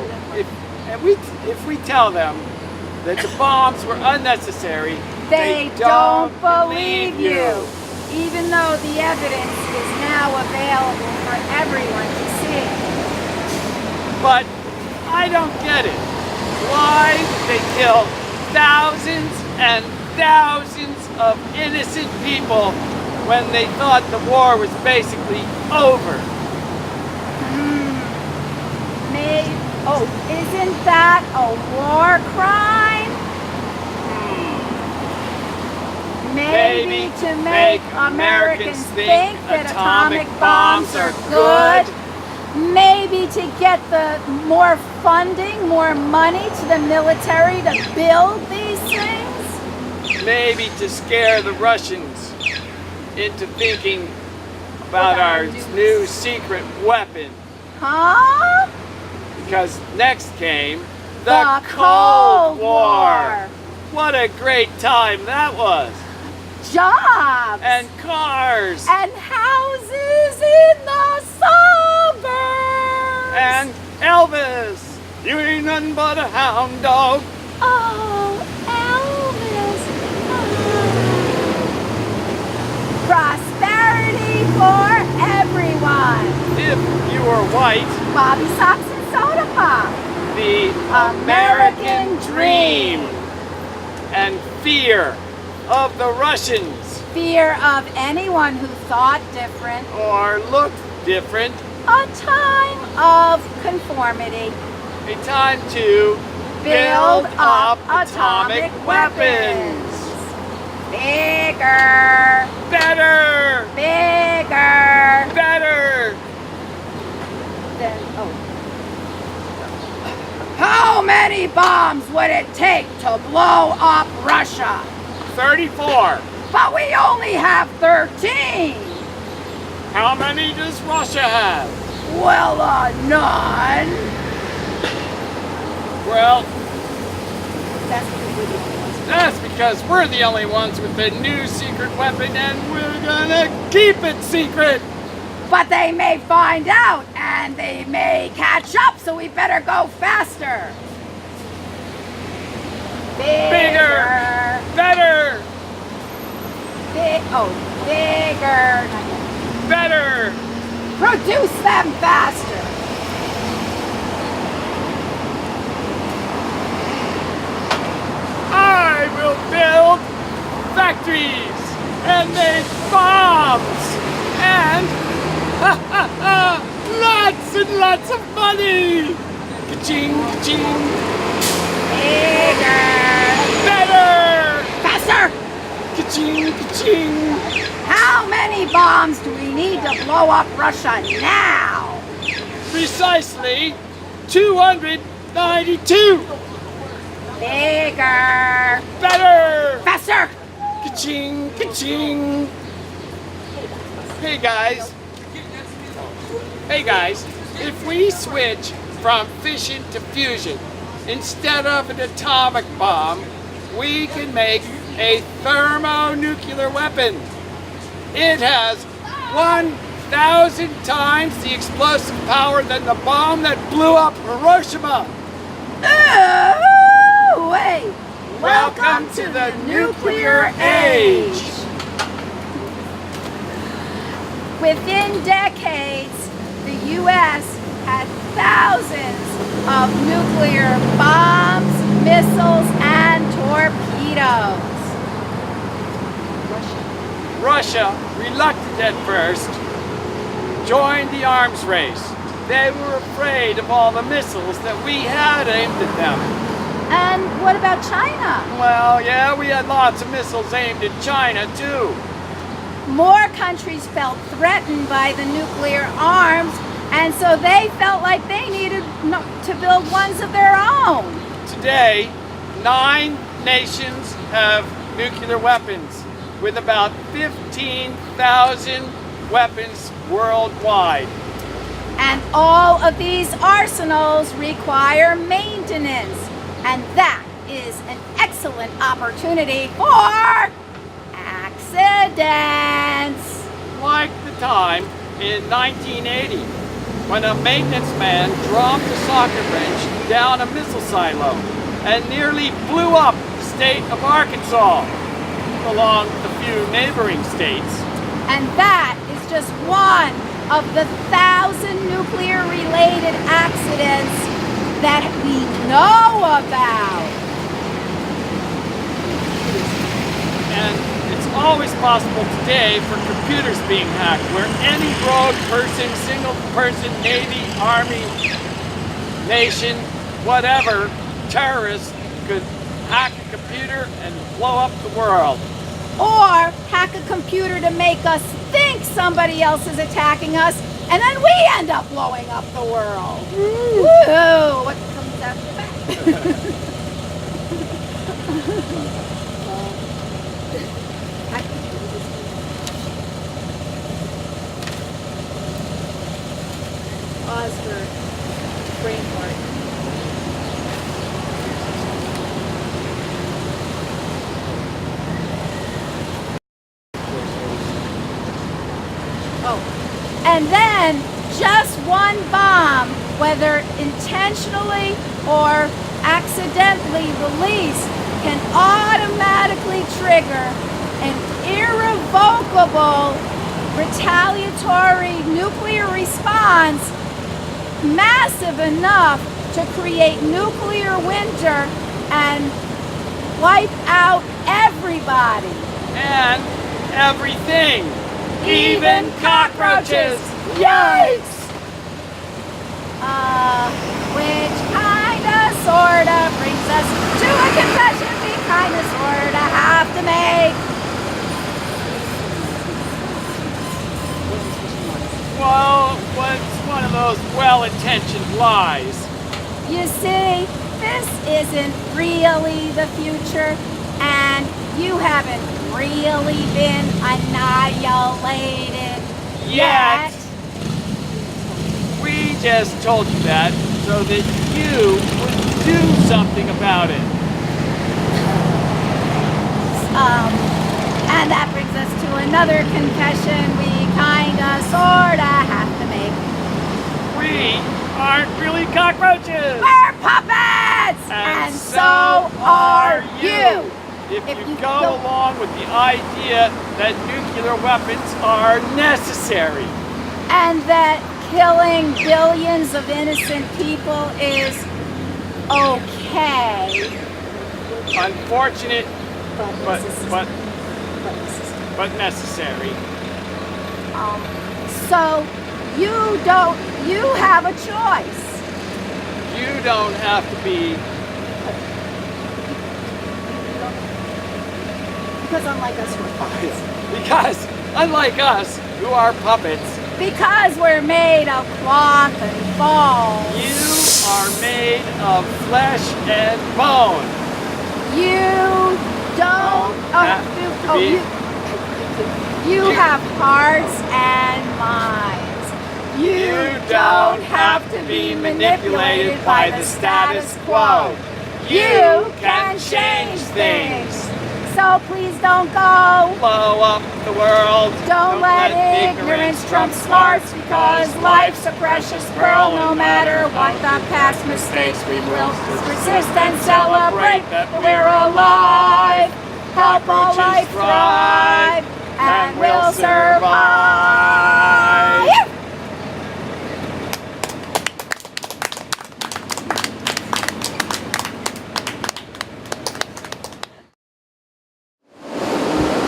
them If we tell them that the bombs were unnecessary, They don't believe you, even though the evidence is now available for everyone to see. But I don't get it. Why did they kill thousands and thousands of innocent people when they thought the war was basically over? Isn't that a war crime? Maybe to make Americans think that atomic bombs are good. Maybe to get the more funding, more money to the military to build these things. Maybe to scare the Russians into thinking about our new secret weapon. Huh? Because next came The Cold War. What a great time that was. Jobs. And cars. And houses in the suburbs. And Elvis. You ain't nothing but a hound dog. Oh, Elvis. Oh. Prosperity for everyone. If you were white, Bobby Socks and Soda Pop. the American dream. And fear of the Russians. Fear of anyone who thought different. Or looked different. A time of conformity. A time to Build up atomic weapons. Bigger. Better. Bigger. Better. Then, How many bombs would it take to blow up Russia? 34. But we only have 13. How many does Russia have? Well, none. Well, That's because we're the only ones. that's because we're the only ones with the new secret weapon and we're gonna keep it secret. But they may find out and they may catch up, so we better go faster. Bigger. Better. Bigger. Better. Produce them faster. factories and made bombs and lots and lots of money. Ka-ching, ka-ching. Bigger. Better. Faster. Ka-ching, ka-ching. How many bombs do we need to blow up Russia now? Precisely 292. Bigger. Better. Faster. Ka-ching, ka-ching. Hey guys, if we switch from fission to fusion, instead of an atomic bomb, we can make a thermonuclear weapon. It has 1,000 times the explosive power than the bomb that blew up Hiroshima. Ooh, wait. Welcome to the nuclear age. Within decades, the U.S. had thousands of nuclear bombs, missiles, and torpedoes. Russia, reluctant at first, joined the arms race. They were afraid of all the missiles that we had aimed at them. And what about China? Well, yeah, we had lots of missiles aimed at China, too. More countries felt threatened by the nuclear arms, and so they felt like they needed to build ones of their own. Today, 9 nations have nuclear weapons, with about 15,000 weapons worldwide. And all of these arsenals require maintenance, and that is an excellent opportunity for accidents. Like the time in 1980 when a maintenance man dropped a socket wrench down a missile silo and nearly blew up the state of Arkansas, along with a few neighboring states. And that is just one of the 1,000 nuclear-related accidents that we know about. And it's always possible today for computers being hacked, where any rogue person, single person, Navy, Army, nation, whatever, terrorist could hack a computer and blow up the world. Or hack a computer to make us think somebody else is attacking us, and then we end up blowing up the world. Woo! What comes after that? Pause for brain fart. Oh, and then just one bomb, whether intentionally or accidentally released, can automatically trigger an irrevocable retaliatory nuclear response massive enough to create nuclear winter and wipe out everybody. And everything, even cockroaches. Yikes! Which kinda sorta brings us to a confession we kinda sorta have to make. Well, what's one of those well-intentioned lies? You see, this isn't really the future, and you haven't really been annihilated yet. We just told you that so that you would do something about it. And that brings us to another confession we kinda sorta have to make. We aren't really cockroaches! We're puppets! And so are you! If you go along with the idea that nuclear weapons are necessary. And that killing billions of innocent people is okay. Unfortunate, but but necessary. So you have a choice. You don't have to be, Because unlike us, we're puppets. because unlike us, who are puppets, Because we're made of cloth and bone. you are made of flesh and bone. You don't. have to be- You have hearts and minds. You don't have to be manipulated by the status quo. You can change things. So please don't go. Blow up the world. Don't let ignorance trump smarts, because life's a precious pearl. No matter what the past mistakes, we will persist and celebrate that we're alive. Help all life thrive, and we'll survive.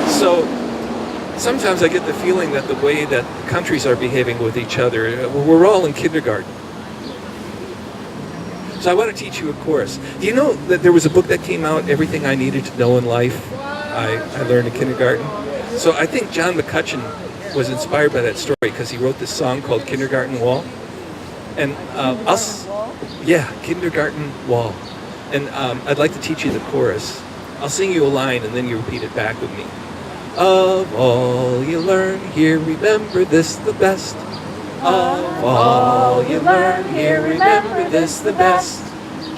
So sometimes I get the feeling that the way that countries are behaving with each other, we're all in kindergarten. So I want to teach you a course. Do you know that there was a book that came out, Everything I Needed to Know in Life? I learned in kindergarten. So I think John McCutcheon was inspired by that story because he wrote this song called Kindergarten Wall. And Kindergarten Wall. And I'd like to teach you the chorus. I'll sing you a line and then you repeat it back with me. Of all you learn here, remember this the best. Of all you learn here, remember this the best.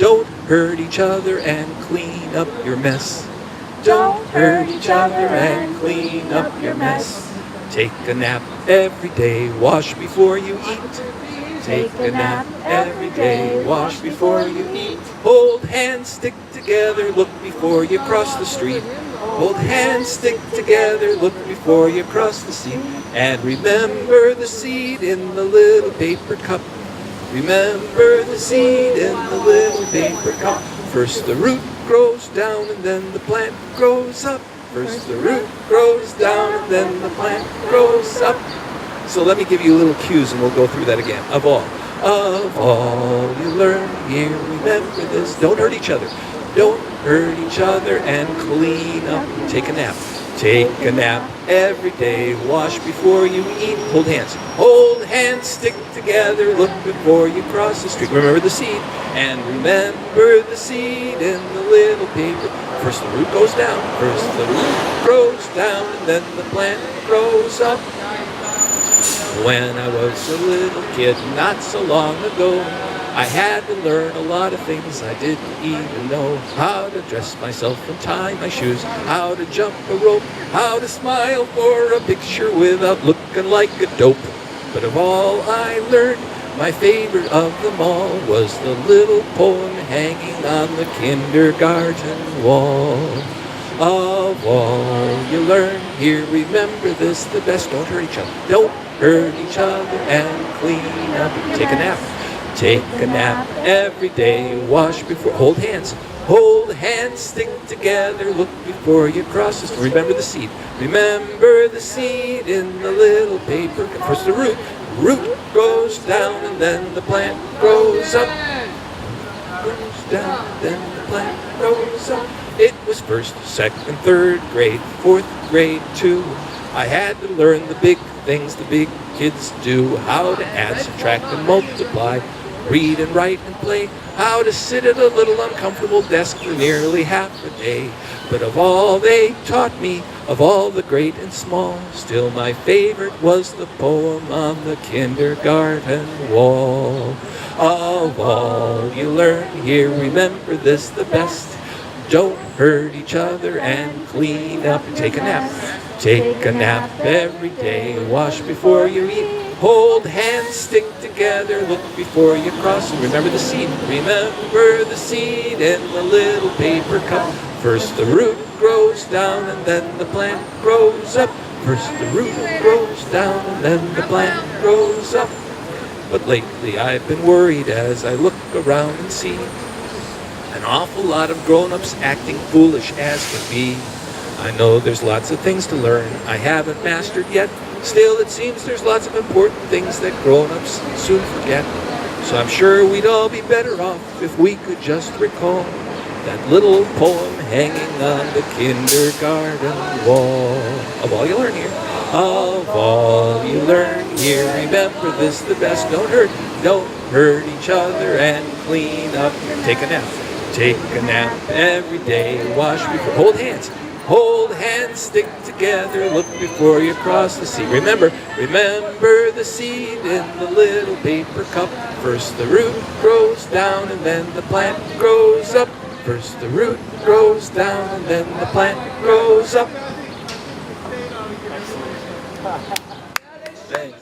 Don't hurt each other and clean up your mess. Don't hurt each other and clean up your mess. Take a nap every day, wash before you eat. Take a nap every day, wash before you eat. Hold hands, stick together, look before you cross the street. Hold hands, stick together, look before you cross the street. And remember the seed in the little paper cup. Remember the seed in the little paper cup. First the root grows down and then the plant grows up. First the root grows down and then the plant grows up. So let me give you little cues and we'll go through that again. Of all you learn here, remember this. Don't hurt each other. Don't hurt each other and clean up. Take a nap. Take a nap every day. Wash before you eat. Hold hands. Hold hands, stick together. Look before you cross the street. Remember the seed. And remember the seed in the little paper. First the root goes down. First the root grows down and then the plant grows up. When I was a little kid, not so long ago, I had to learn a lot of things I didn't even know. How to dress myself and tie my shoes, how to jump a rope, how to smile for a picture without looking like a dope. But of all I learned, my favorite of them all was the little poem hanging on the kindergarten wall. Of all you learn here, remember this the best. Don't hurt each other. Don't hurt each other and clean up. Take a nap. Take a nap every day. Wash before. Hold hands. Hold hands. Stick together. Look before you cross the street. Remember the seed. Remember the seed in the little paper. First the root. Root goes down and then the plant grows up. Grows down, then the plant grows up. It was first, second, third grade, fourth grade too. I had to learn the big things the big kids do. How to add, subtract, and multiply. Read and write and play. How to sit at a little uncomfortable desk for nearly half a day. But of all they taught me, of all the great and small, still my favorite was the poem on the kindergarten wall. Of all you learn here, remember this the best. Don't hurt each other and clean up. Take a nap. Take a nap every day. Wash before you eat. Hold hands, stick together. Look before you cross. And remember the seed. Remember the seed in the little paper cup. First the root grows down and then the plant grows up. First the root grows down and then the plant grows up. But lately I've been worried as I look around and see an awful lot of grown-ups acting foolish as can be. I know there's lots of things to learn I haven't mastered yet. Still, it seems there's lots of important things that grown-ups soon forget. So I'm sure we'd all be better off if we could just recall that little poem hanging on the kindergarten wall. Of all you learn here, of all you learn here, remember this the best. Don't hurt each other, and clean up. Take a nap every day. Wash before, hold hands, stick together. Look before you cross the sea. Remember the seed in the little paper cup. First the root grows down, and then the plant grows up. First the root grows down, and then the plant grows up. Thanks.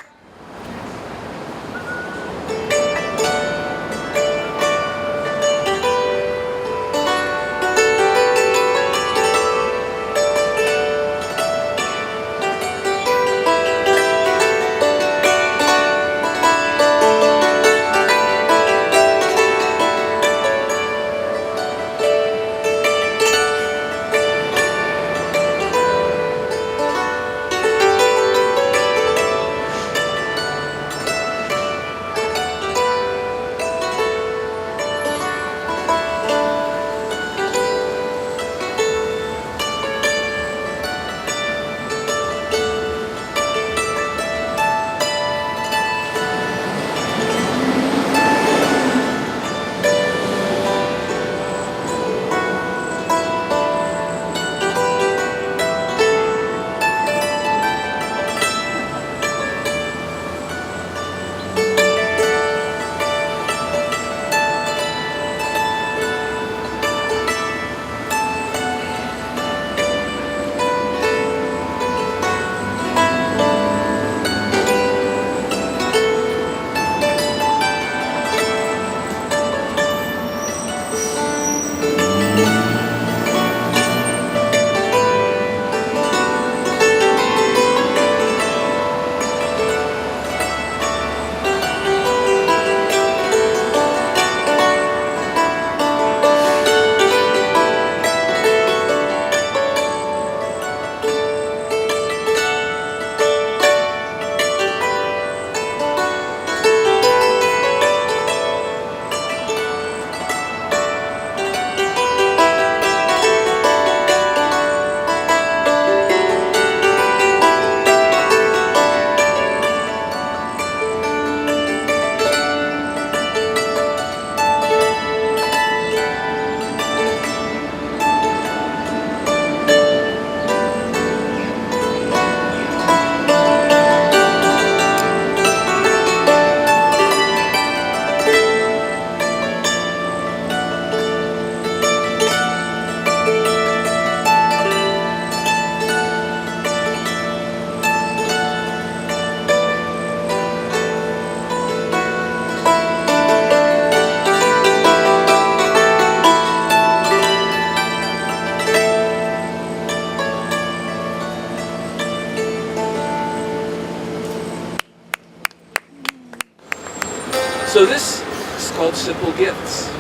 So this is called Simple Gifts.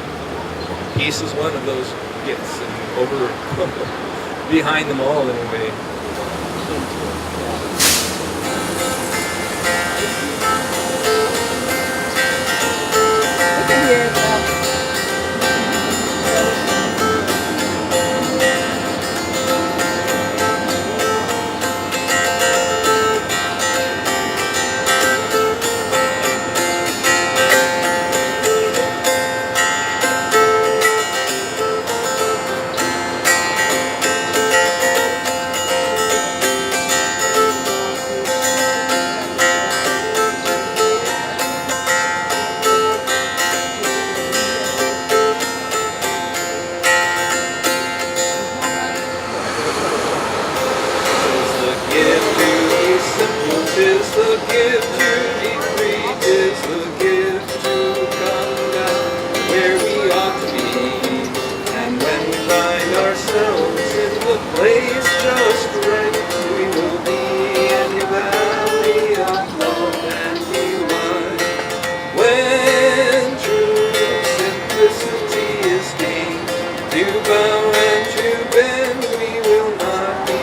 Peace is one of those gifts, and over behind them all in a way. We can hear it now. Tis the gift to be free, tis the gift to come down where we ought to be. And when we find ourselves in the place just right, we will be in your valley of love and delight. When true simplicity is gained, to bow and to bend, we will not be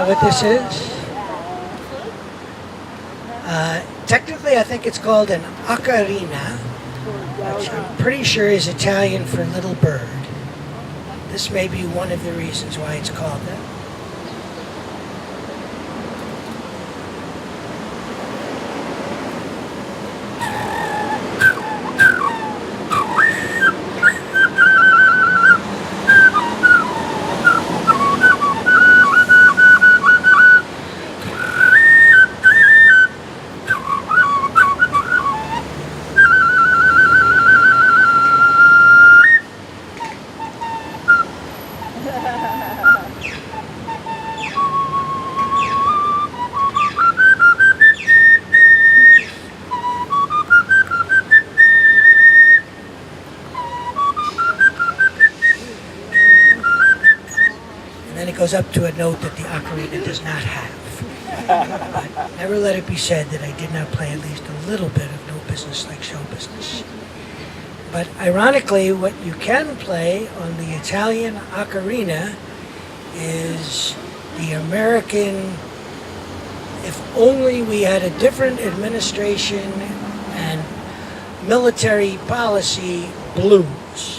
what this is? Technically, I think it's called an ocarina, which I'm pretty sure is Italian for little bird. This may be one of the reasons why it's called that. Then it goes up to a note that the ocarina does not have. But never let it be said that I did not play at least a little bit of no business like show business. But ironically, what you can play on the Italian ocarina is the American "If Only We Had a Different Administration and Military Policy" blues.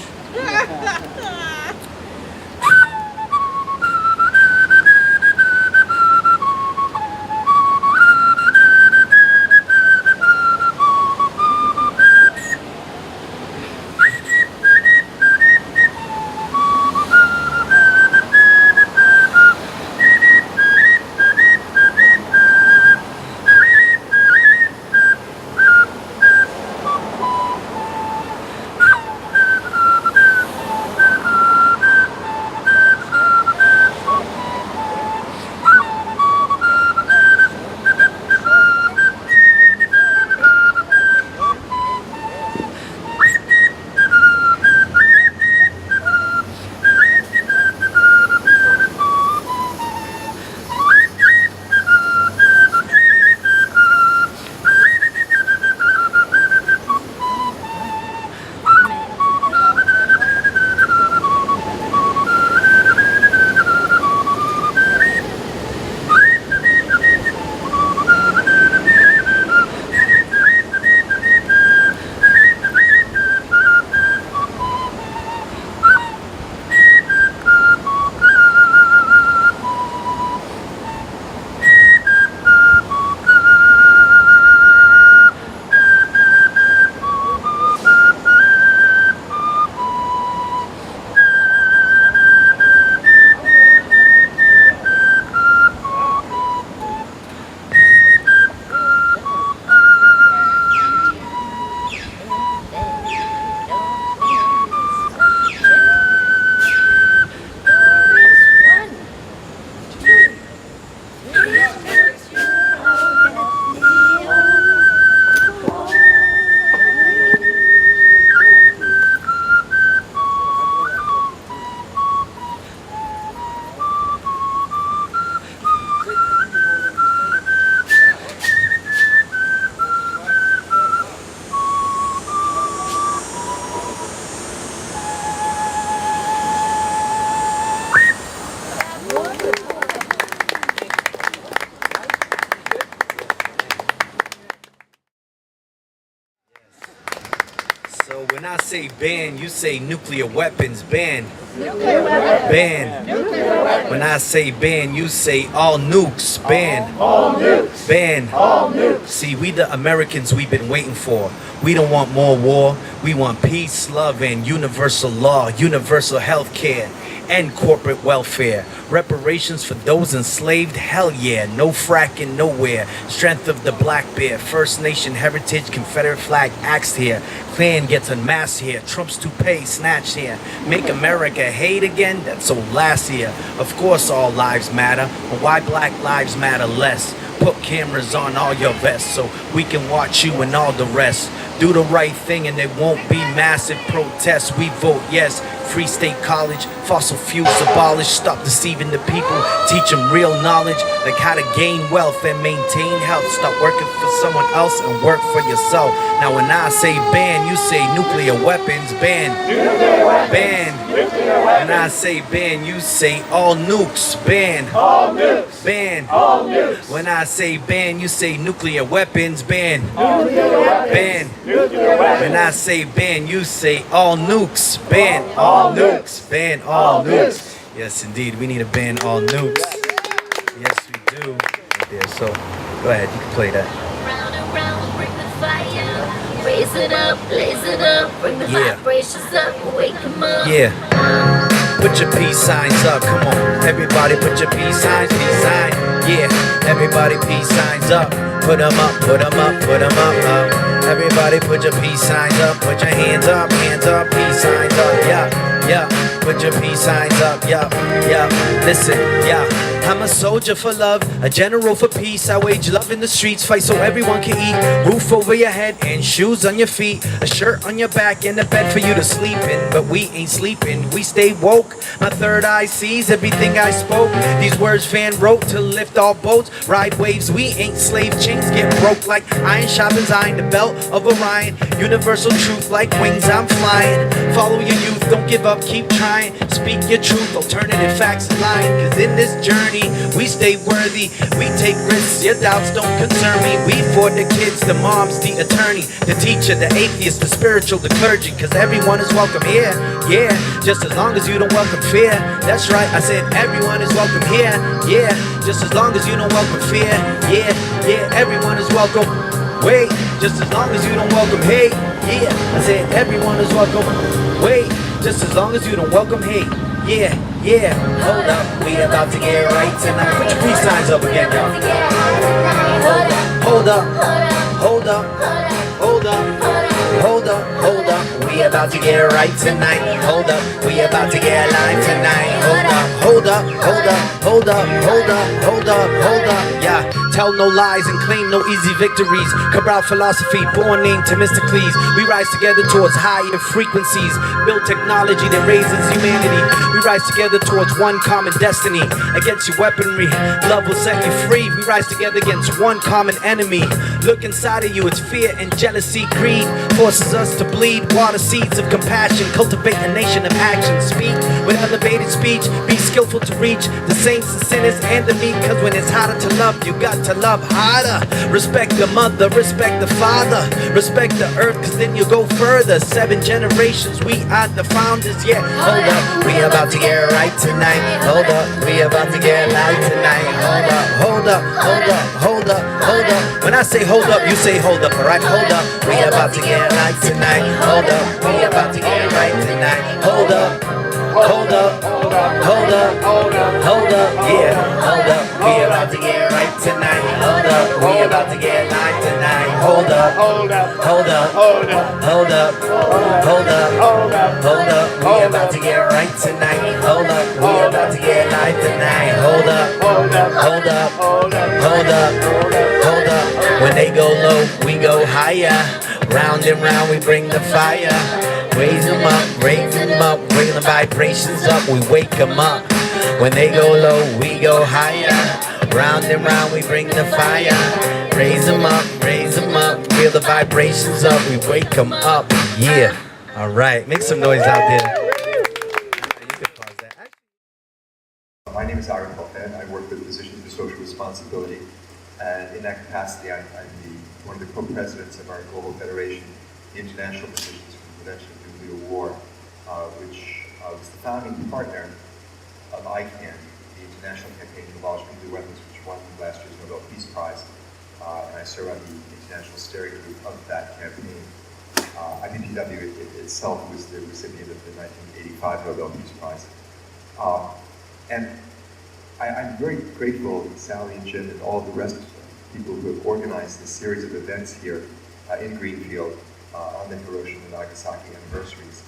So when I say ban, you say nuclear weapons, ban. Ban. When I say ban, you say all nukes, ban. All nukes. Ban. All nukes. See, we the Americans we've been waiting for. We don't want more war. We want peace, love, and universal law, universal health care, and corporate welfare. Reparations for those enslaved, hell yeah. No fracking nowhere. Strength of the black bear. First Nation heritage, Confederate flag axed here. Klan gets unmasked here. Trump's toupee snatched here. Make America hate again? That's old last year. Of course all lives matter, but why black lives matter less? Put cameras on all your vests so We can watch you and all the rest. Do the right thing and there won't be massive protests. We vote yes. Free State College, fossil fuels abolished. Stop deceiving the people, teach them real knowledge, like how to gain wealth and maintain health. Stop working for someone else and work for yourself. Now when I say ban, you say nuclear weapons ban. Ban. When I say ban, you say all nukes ban. All nukes. Ban. All nukes. When I say ban, you say nuclear weapons ban. Nuclear weapons. Ban. Nuclear weapons. When I say ban, you say all nukes ban. All nukes. Ban all nukes. Yes, indeed, we need to ban all nukes. Yes, we do. Right there. So, go ahead, you can play that. Round and round, bring the fire. Raise it up, blaze it up. Bring the vibrations up, wake 'em up. Yeah. Put your peace signs up, come on. Everybody put your peace signs, peace sign. Yeah, everybody peace signs up. Put them up, put them up, put them up, up. Everybody put your peace signs up. Put your hands up, peace signs up. Yeah, yeah. Put your peace signs up, yeah, yeah. Listen, yeah. I'm a soldier for love, a general for peace. I wage love in the streets, fight so everyone can eat. Roof over your head and shoes on your feet. A shirt on your back and a bed for you to sleep in. But we ain't sleeping, we stay woke. My third eye sees everything I spoke. These words fan wrote to lift all boats. Ride waves, we ain't slave chains get broke like iron sharpens iron. The belt of Orion, universal truth like wings I'm flying. Follow your youth, don't give up, keep trying. Speak your truth, alternative facts and lying. Cause in this journey, we stay worthy, we take risks, your doubts don't concern me. We for the kids, the moms, the attorney, the teacher, the atheist, the spiritual, the clergy. Cause everyone is welcome here, yeah. Just as long as you don't welcome fear. That's right, I said everyone is welcome here, yeah. Just as long as you don't welcome fear, yeah, yeah. Everyone is welcome. Wait, just as long as you don't welcome hate, yeah. I said everyone is welcome. Wait, just as long as you don't welcome hate, yeah, yeah. Hold up, we about to get right tonight. Put your peace signs up again, y'all. Hold up, hold up, hold up, hold up, hold up. We about to get right tonight. Hold up, we about to get live tonight. Hold up, hold up, hold up, hold up, hold up, hold up, hold up, yeah. Tell no lies and claim no easy victories. Cabral philosophy, born named Themistocles. We rise together towards higher frequencies. Build technology that raises humanity. We rise together towards one common destiny. Against your weaponry, love will set you free. We rise together against one common enemy. Look inside of you, it's fear and jealousy. Greed forces us to bleed. Water seeds of compassion, cultivate a nation of action. Speak with elevated speech, be skillful to reach the saints, the sinners, and the meek. Cause when it's harder to love, you got to love harder. Respect the mother, respect the father, respect the earth, cause then you go further. 7 generations, we are the founders, yeah. Hold up, we about to get right tonight. Hold up, we about to get live tonight. Hold up, hold up, hold up, hold up, hold up. When I say hold up, you say hold up, alright? Hold up, we about to get live tonight. Hold up, we about to get right tonight. Hold up, hold up, hold up, hold up, hold up, yeah. Hold up, we about to get right tonight. Hold up, we about to get live tonight. Hold up, hold up, hold up, hold up, hold up, hold up, hold up, hold up. We about to get right tonight. Hold up, we about to get live tonight. Hold up, hold up, hold up, hold up, hold up, hold up. When they go low, we go higher. Round and round, we bring the fire. Raise them up, bring the vibrations up, we wake them up. When they go low, we go higher. Round and round, we bring the fire. Raise them up, feel the vibrations up, we wake them up, yeah. All right, make some noise out there. My name is Aaron Buffett. I work with Physicians for Social Responsibility, and in that capacity, I'm one of the co-presidents of our global federation, the International Physicians for the Prevention of Nuclear War, which was the founding partner of ICANN, the International Campaign to Abolish Nuclear Weapons, which won last year's Nobel Peace Prize, and I serve on the international steering group of that campaign. IPPW itself was the recipient of the 1985 Nobel Peace Prize. And I'm very grateful to Sally and Jim and all of the rest of the people who have organized this series of events here in Greenfield on the Hiroshima and Nagasaki anniversaries.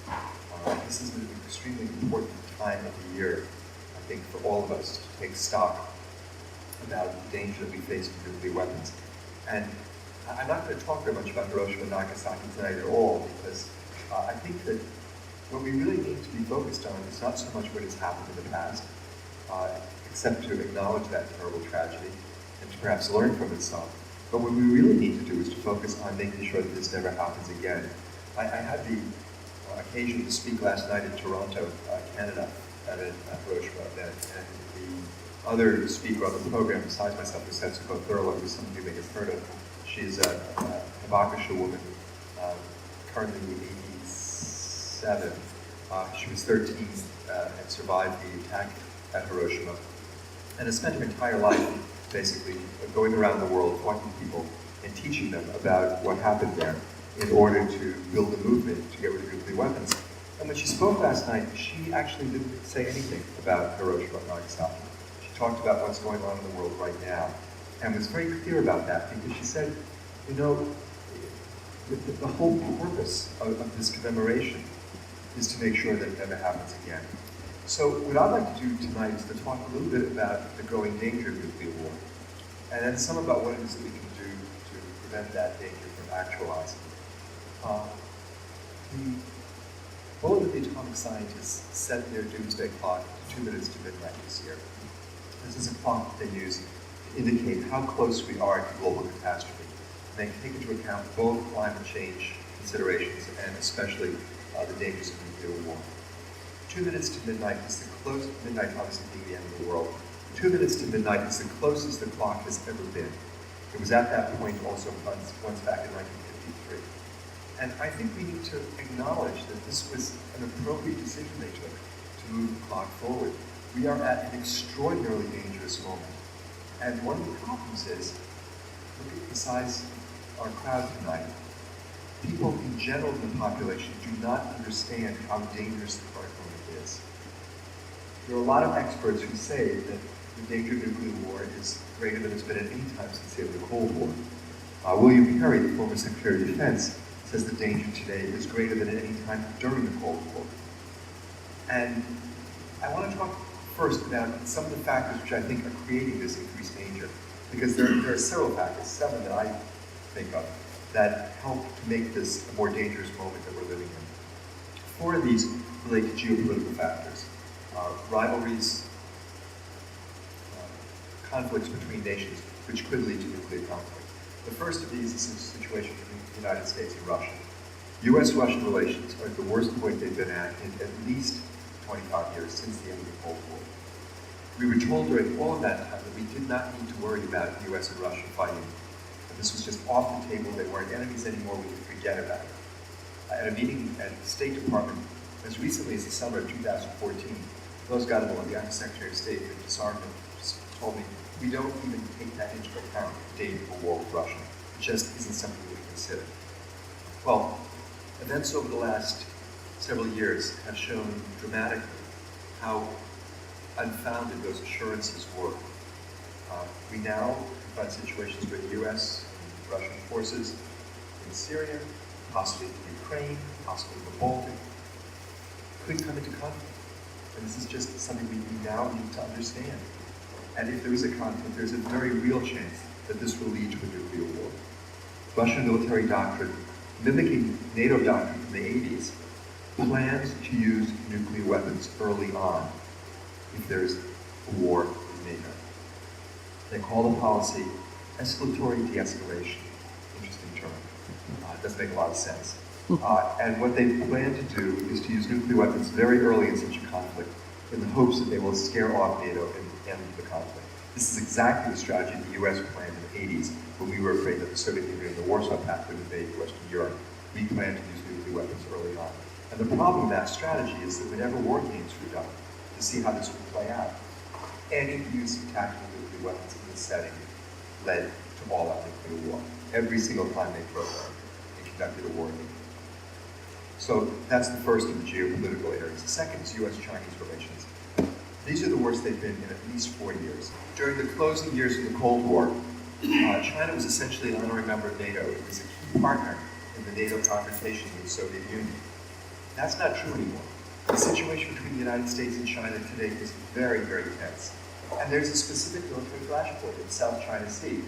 This is an extremely important time of the year, I think, for all of us to take stock about the danger that we face with nuclear weapons. And I'm not going to talk very much about Hiroshima and Nagasaki tonight at all, because I think that what we really need to be focused on is not so much what has happened in the past, except to acknowledge that terrible tragedy and to perhaps learn from it some. But what we really need to do is to focus on making sure that this never happens again. I had the occasion to speak last night in Toronto, Canada, at a Hiroshima event, and the other speaker on the program, besides myself, was Setsuko Thurlow, who some of you may have heard of. She's a Hibakusha woman, currently 87. She was 13 and survived the attack at Hiroshima, and has spent her entire life basically going around the world, talking to people and teaching them about what happened there in order to build a movement to get rid of nuclear weapons. And when she spoke last night, she actually didn't say anything about Hiroshima and Nagasaki. She talked about what's going on in the world right now, and was very clear about that, because she said, you know, the whole purpose of this commemoration is to make sure that it never happens again. So what I'd like to do tonight is to talk a little bit about the growing danger of nuclear war, and then some about what it is that we can do to prevent that danger from actualizing. All of the atomic scientists set their doomsday clock to 2 minutes to midnight this year. This is a clock that they use to indicate how close we are to global catastrophe. They take into account both climate change considerations and especially the dangers of nuclear war. 2 minutes to midnight is the closest, midnight obviously being the end of the world. 2 minutes to midnight is the closest the clock has ever been. It was at that point also once back in 1953. And I think we need to acknowledge that this was an appropriate decision they took to move the clock forward. We are at an extraordinarily dangerous moment. And one of the problems is, look at the size of our crowd tonight. People in general in the population do not understand how dangerous the current moment is. There are a lot of experts who say that the danger of nuclear war is greater than it's been at any time since the end of the Cold War. William Perry, the former Secretary of Defense, says the danger today is greater than at any time during the Cold War. And I want to talk first about some of the factors which I think are creating this increased danger, because there are several factors, 7 that I think of, that help to make this a more dangerous moment that we're living in. 4 of these relate to geopolitical factors, rivalries, conflicts between nations, which could lead to nuclear conflict. The first of these is the situation between the United States and Russia. U.S.-Russian relations are at the worst point they've been at in at least 25 years, since the end of the Cold War. We were told during all of that time that we did not need to worry about U.S. and Russia fighting. That this was just off the table, they weren't enemies anymore, we could forget about it. At a meeting at the State Department as recently as the summer of 2014, those got along, the Secretary of State, Victor Sargent, told me, we don't even take that into account, the danger of a war with Russia. It just isn't something we consider. Well, events over the last several years have shown dramatically how unfounded those assurances were. We now confront situations where the U.S. and Russian forces in Syria, possibly in Ukraine, possibly in the Baltic, could come into conflict. And this is just something we now need to understand. And if there is a conflict, there's a very real chance that this will lead to a nuclear war. Russian military doctrine, mimicking NATO doctrine from the 80s, plans to use nuclear weapons early on if there's a war with NATO. They call the policy escalatory de-escalation. Interesting term. It does make a lot of sense. And what they plan to do is to use nuclear weapons very early in such a conflict in the hopes that they will scare off NATO and end the conflict. This is exactly the strategy the U.S. planned in the 80s when we were afraid that the Soviet Union and the Warsaw Pact would invade Western Europe. We planned to use nuclear weapons early on. And the problem with that strategy is that whenever war games were done, to see how this would play out, any use of tactical nuclear weapons in this setting led to all-out nuclear war. Every single time they programmed and conducted a war game. So that's the first of the geopolitical areas. The second is U.S.-Chinese relations. These are the worst they've been in at least 4 years. During the closing years of the Cold War, China was essentially an honorary member of NATO. It was a key partner in the NATO confrontation with the Soviet Union. That's not true anymore. The situation between the United States and China today is very, very tense. And there's a specific military flashpoint in the South China Sea.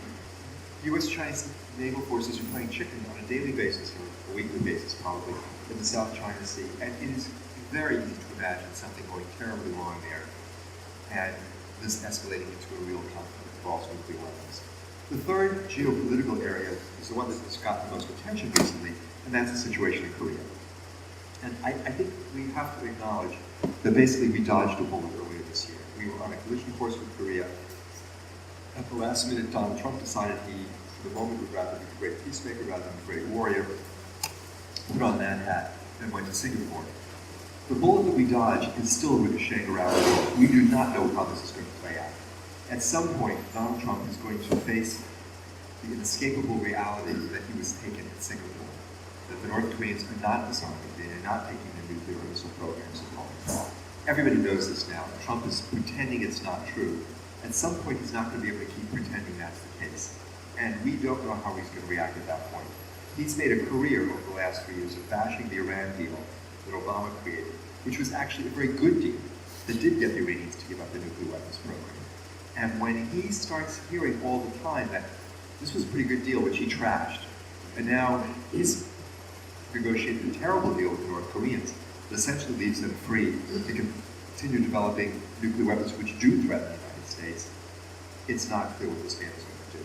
U.S.-Chinese naval forces are playing chicken on a daily basis, or a weekly basis probably, in the South China Sea. And it is very easy to imagine something going terribly wrong there, and this escalating into a real conflict that involves nuclear weapons. The third geopolitical area is the one that has gotten the most attention recently, and that's the situation in Korea. And I think we have to acknowledge that basically we dodged a bullet earlier this year. We were on a collision course with Korea. At the last minute, Donald Trump decided he, for the moment, would rather be the great peacemaker rather than the great warrior, put on that hat, and went to Singapore. The bullet that we dodged is still ricocheting around the world. We do not know how this is going to play out. At some point, Donald Trump is going to face the inescapable reality that he was taken in Singapore, that the North Koreans are not disarming, they are not taking their nuclear or missile programs apart. Everybody knows this now. Trump is pretending it's not true. At some point, he's not going to be able to keep pretending that's the case. And we don't know how he's going to react at that point. He's made a career over the last 3 years of bashing the Iran deal that Obama created, which was actually a very good deal that did get the Iranians to give up the nuclear weapons program. And when he starts hearing all the time that this was a pretty good deal, which he trashed, and now he's negotiated a terrible deal with the North Koreans that essentially leaves them free to continue developing nuclear weapons which do threaten the United States, it's not clear what this man is going to do.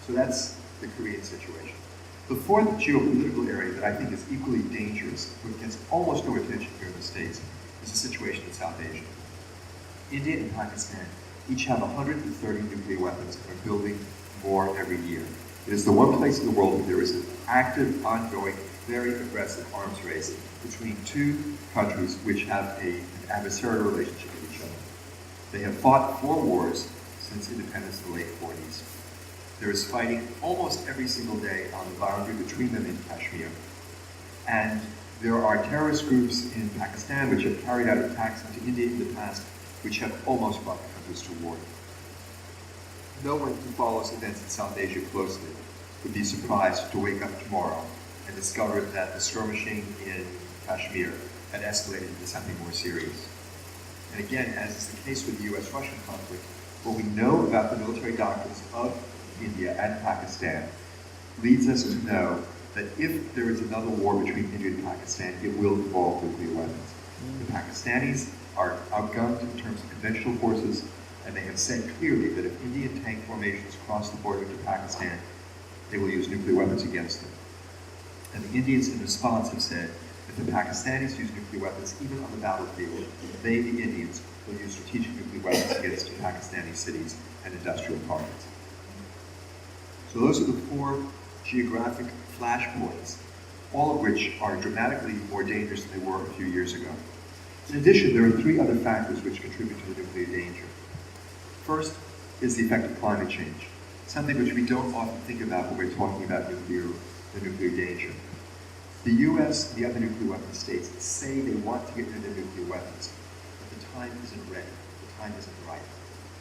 So that's the Korean situation. The fourth geopolitical area that I think is equally dangerous, but gets almost no attention here in the States, is the situation in South Asia. India and Pakistan each have 130 nuclear weapons and are building more every year. It is the one place in the world where there is an active, ongoing, very aggressive arms race between two countries which have an adversarial relationship with each other. They have fought 4 wars since independence in the late 40s. There is fighting almost every single day on the boundary between them in Kashmir. And there are terrorist groups in Pakistan which have carried out attacks into India in the past, which have almost brought the countries to war. No one who follows events in South Asia closely would be surprised to wake up tomorrow and discover that the skirmishing in Kashmir had escalated into something more serious. And again, as is the case with the US-Russian conflict, what we know about the military doctrines of India and Pakistan leads us to know that if there is another war between India and Pakistan, it will involve nuclear weapons. The Pakistanis are outgunned in terms of conventional forces, and they have said clearly that if Indian tank formations cross the border to Pakistan, they will use nuclear weapons against them. And the Indians in response have said, if the Pakistanis use nuclear weapons, even on the battlefield, they, the Indians, will use strategic nuclear weapons against Pakistani cities and industrial targets. So those are the 4 geographic flashpoints, all of which are dramatically more dangerous than they were a few years ago. In addition, there are 3 other factors which contribute to the nuclear danger. First is the effect of climate change, something which we don't often think about when we're talking about the nuclear danger. The US and the other nuclear weapon states say they want to get rid of their nuclear weapons, but the time isn't ready, the time isn't right.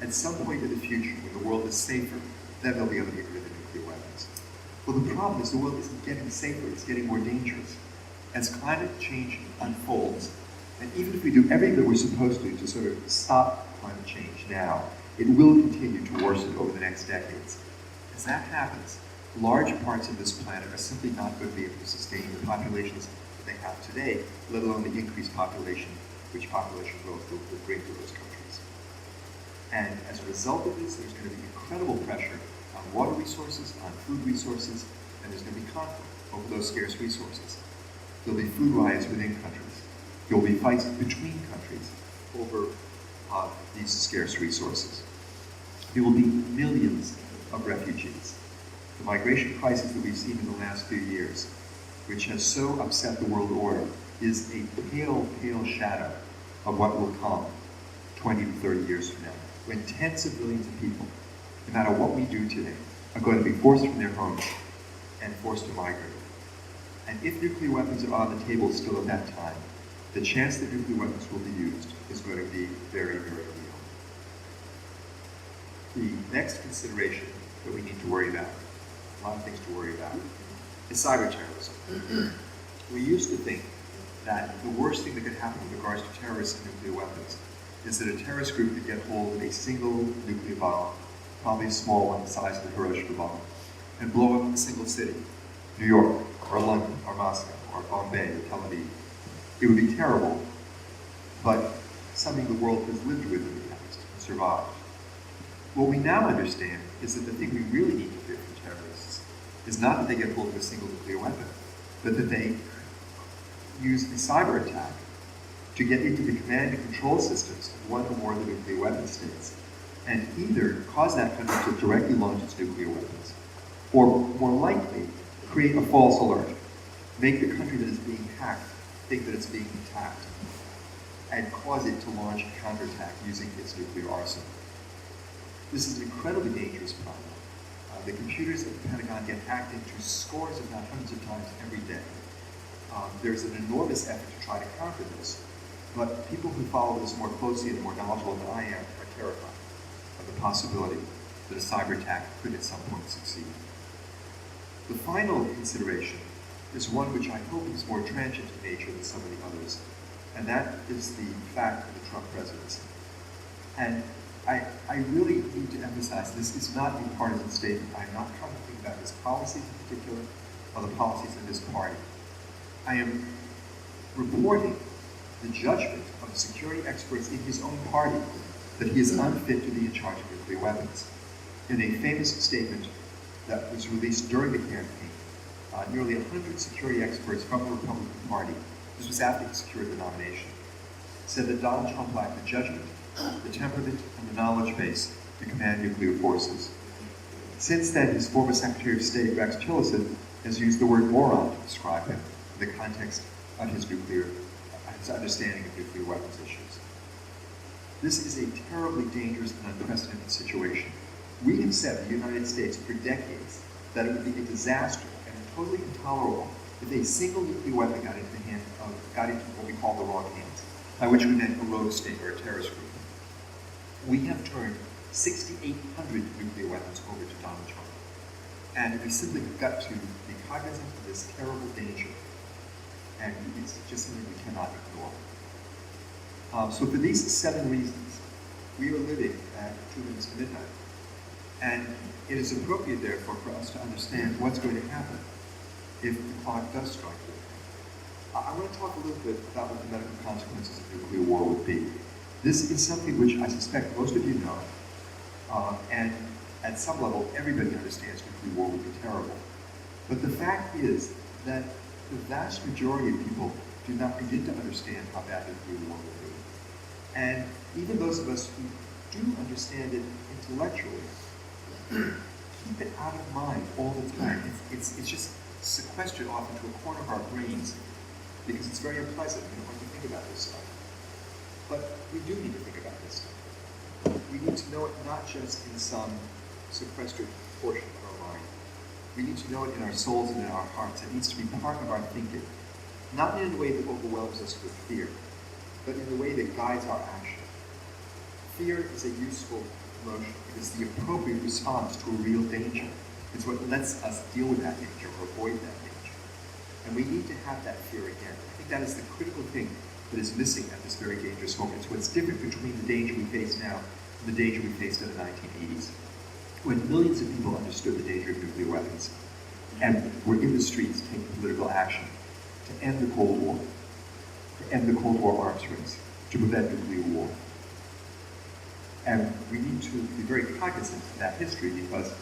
At some point in the future, when the world is safer, then they'll be able to get rid of the nuclear weapons. Well, the problem is the world isn't getting safer, it's getting more dangerous. As climate change unfolds, and even if we do everything that we're supposed to sort of stop climate change now, it will continue to worsen over the next decades. As that happens, large parts of this planet are simply not going to be able to sustain the populations that they have today, let alone the increased population which population growth will bring to those countries. And as a result of this, there's going to be incredible pressure on water resources, on food resources, and there's going to be conflict over those scarce resources. There'll be food riots within countries. There will be fights between countries over these scarce resources. There will be millions of refugees. The migration crisis that we've seen in the last few years, which has so upset the world order, is a pale, pale shadow of what will come 20 to 30 years from now, when tens of millions of people, no matter what we do today, are going to be forced from their homes and forced to migrate. And if nuclear weapons are on the table still at that time, the chance that nuclear weapons will be used is going to be very, very real. The next consideration that we need to worry about, a lot of things to worry about, is cyber terrorism. We used to think that the worst thing that could happen with regards to terrorists and nuclear weapons is that a terrorist group could get hold of a single nuclear bomb, probably a small one the size of the Hiroshima bomb, and blow up a single city, New York, or London, or Moscow, or Bombay, or Tel Aviv. It would be terrible, but something the world has lived with in the past and survived. What we now understand is that the thing we really need to fear from terrorists is not that they get hold of a single nuclear weapon, but that they use a cyber attack to get into the command and control systems of one or more of the nuclear weapon states, and either cause that country to directly launch its nuclear weapons, or more likely, create a false alert, make the country that is being hacked think that it's being attacked, and cause it to launch a counterattack using its nuclear arsenal. This is an incredibly dangerous problem. The computers at the Pentagon get hacked into scores, if not hundreds of times every day. There's an enormous effort to try to counter this, but people who follow this more closely and more knowledgeable than I am are terrified of the possibility that a cyber attack could at some point succeed. The final consideration is one which I hope is more transient in nature than some of the others, and that is the fact of the Trump presidency. And I really need to emphasize this is not a partisan statement. I'm not trying to think about his policies in particular or the policies of his party. I am reporting the judgment of the security experts in his own party that he is unfit to be in charge of nuclear weapons. In a famous statement that was released during the campaign, nearly 100 security experts from the Republican Party, this was after he secured the nomination, said that Donald Trump lacked the judgment, the temperament, and the knowledge base to command nuclear forces. Since then, his former Secretary of State, Rex Tillerson, has used the word moron to describe him in the context of his understanding of nuclear weapons issues. This is a terribly dangerous and unprecedented situation. We have said, the United States, for decades, that it would be a disaster and totally intolerable if a single nuclear weapon got into what we call the wrong hands, by which we meant a rogue state or a terrorist group. We have turned 6,800 nuclear weapons over to Donald Trump. And we simply have got to be cognizant of this terrible danger. And it's just something we cannot ignore. So for these 7 reasons, we are living at 2 minutes to midnight. And it is appropriate, therefore, for us to understand what's going to happen if the clock does strike midnight. I want to talk a little bit about what the medical consequences of nuclear war would be. This is something which I suspect most of you know, and at some level, everybody understands nuclear war would be terrible. But the fact is that the vast majority of people do not begin to understand how bad nuclear war would be. And even those of us who do understand it intellectually, keep it out of mind all the time. It's just sequestered off into a corner of our brains because it's very unpleasant. We don't like to think about this stuff. But we do need to think about this stuff. We need to know it not just in some sequestered portion of our mind. We need to know it in our souls and in our hearts. It needs to be part of our thinking. Not in a way that overwhelms us with fear, but in a way that guides our action. Fear is a useful emotion. It is the appropriate response to a real danger. It's what lets us deal with that danger or avoid that danger. And we need to have that fear again. I think that is the critical thing that is missing at this very dangerous moment. It's what's different between the danger we face now and the danger we faced in the 1980s, when millions of people understood the danger of nuclear weapons and were in the streets taking political action to end the Cold War, to end the Cold War arms race, to prevent nuclear war. And we need to be very cognizant of that history because,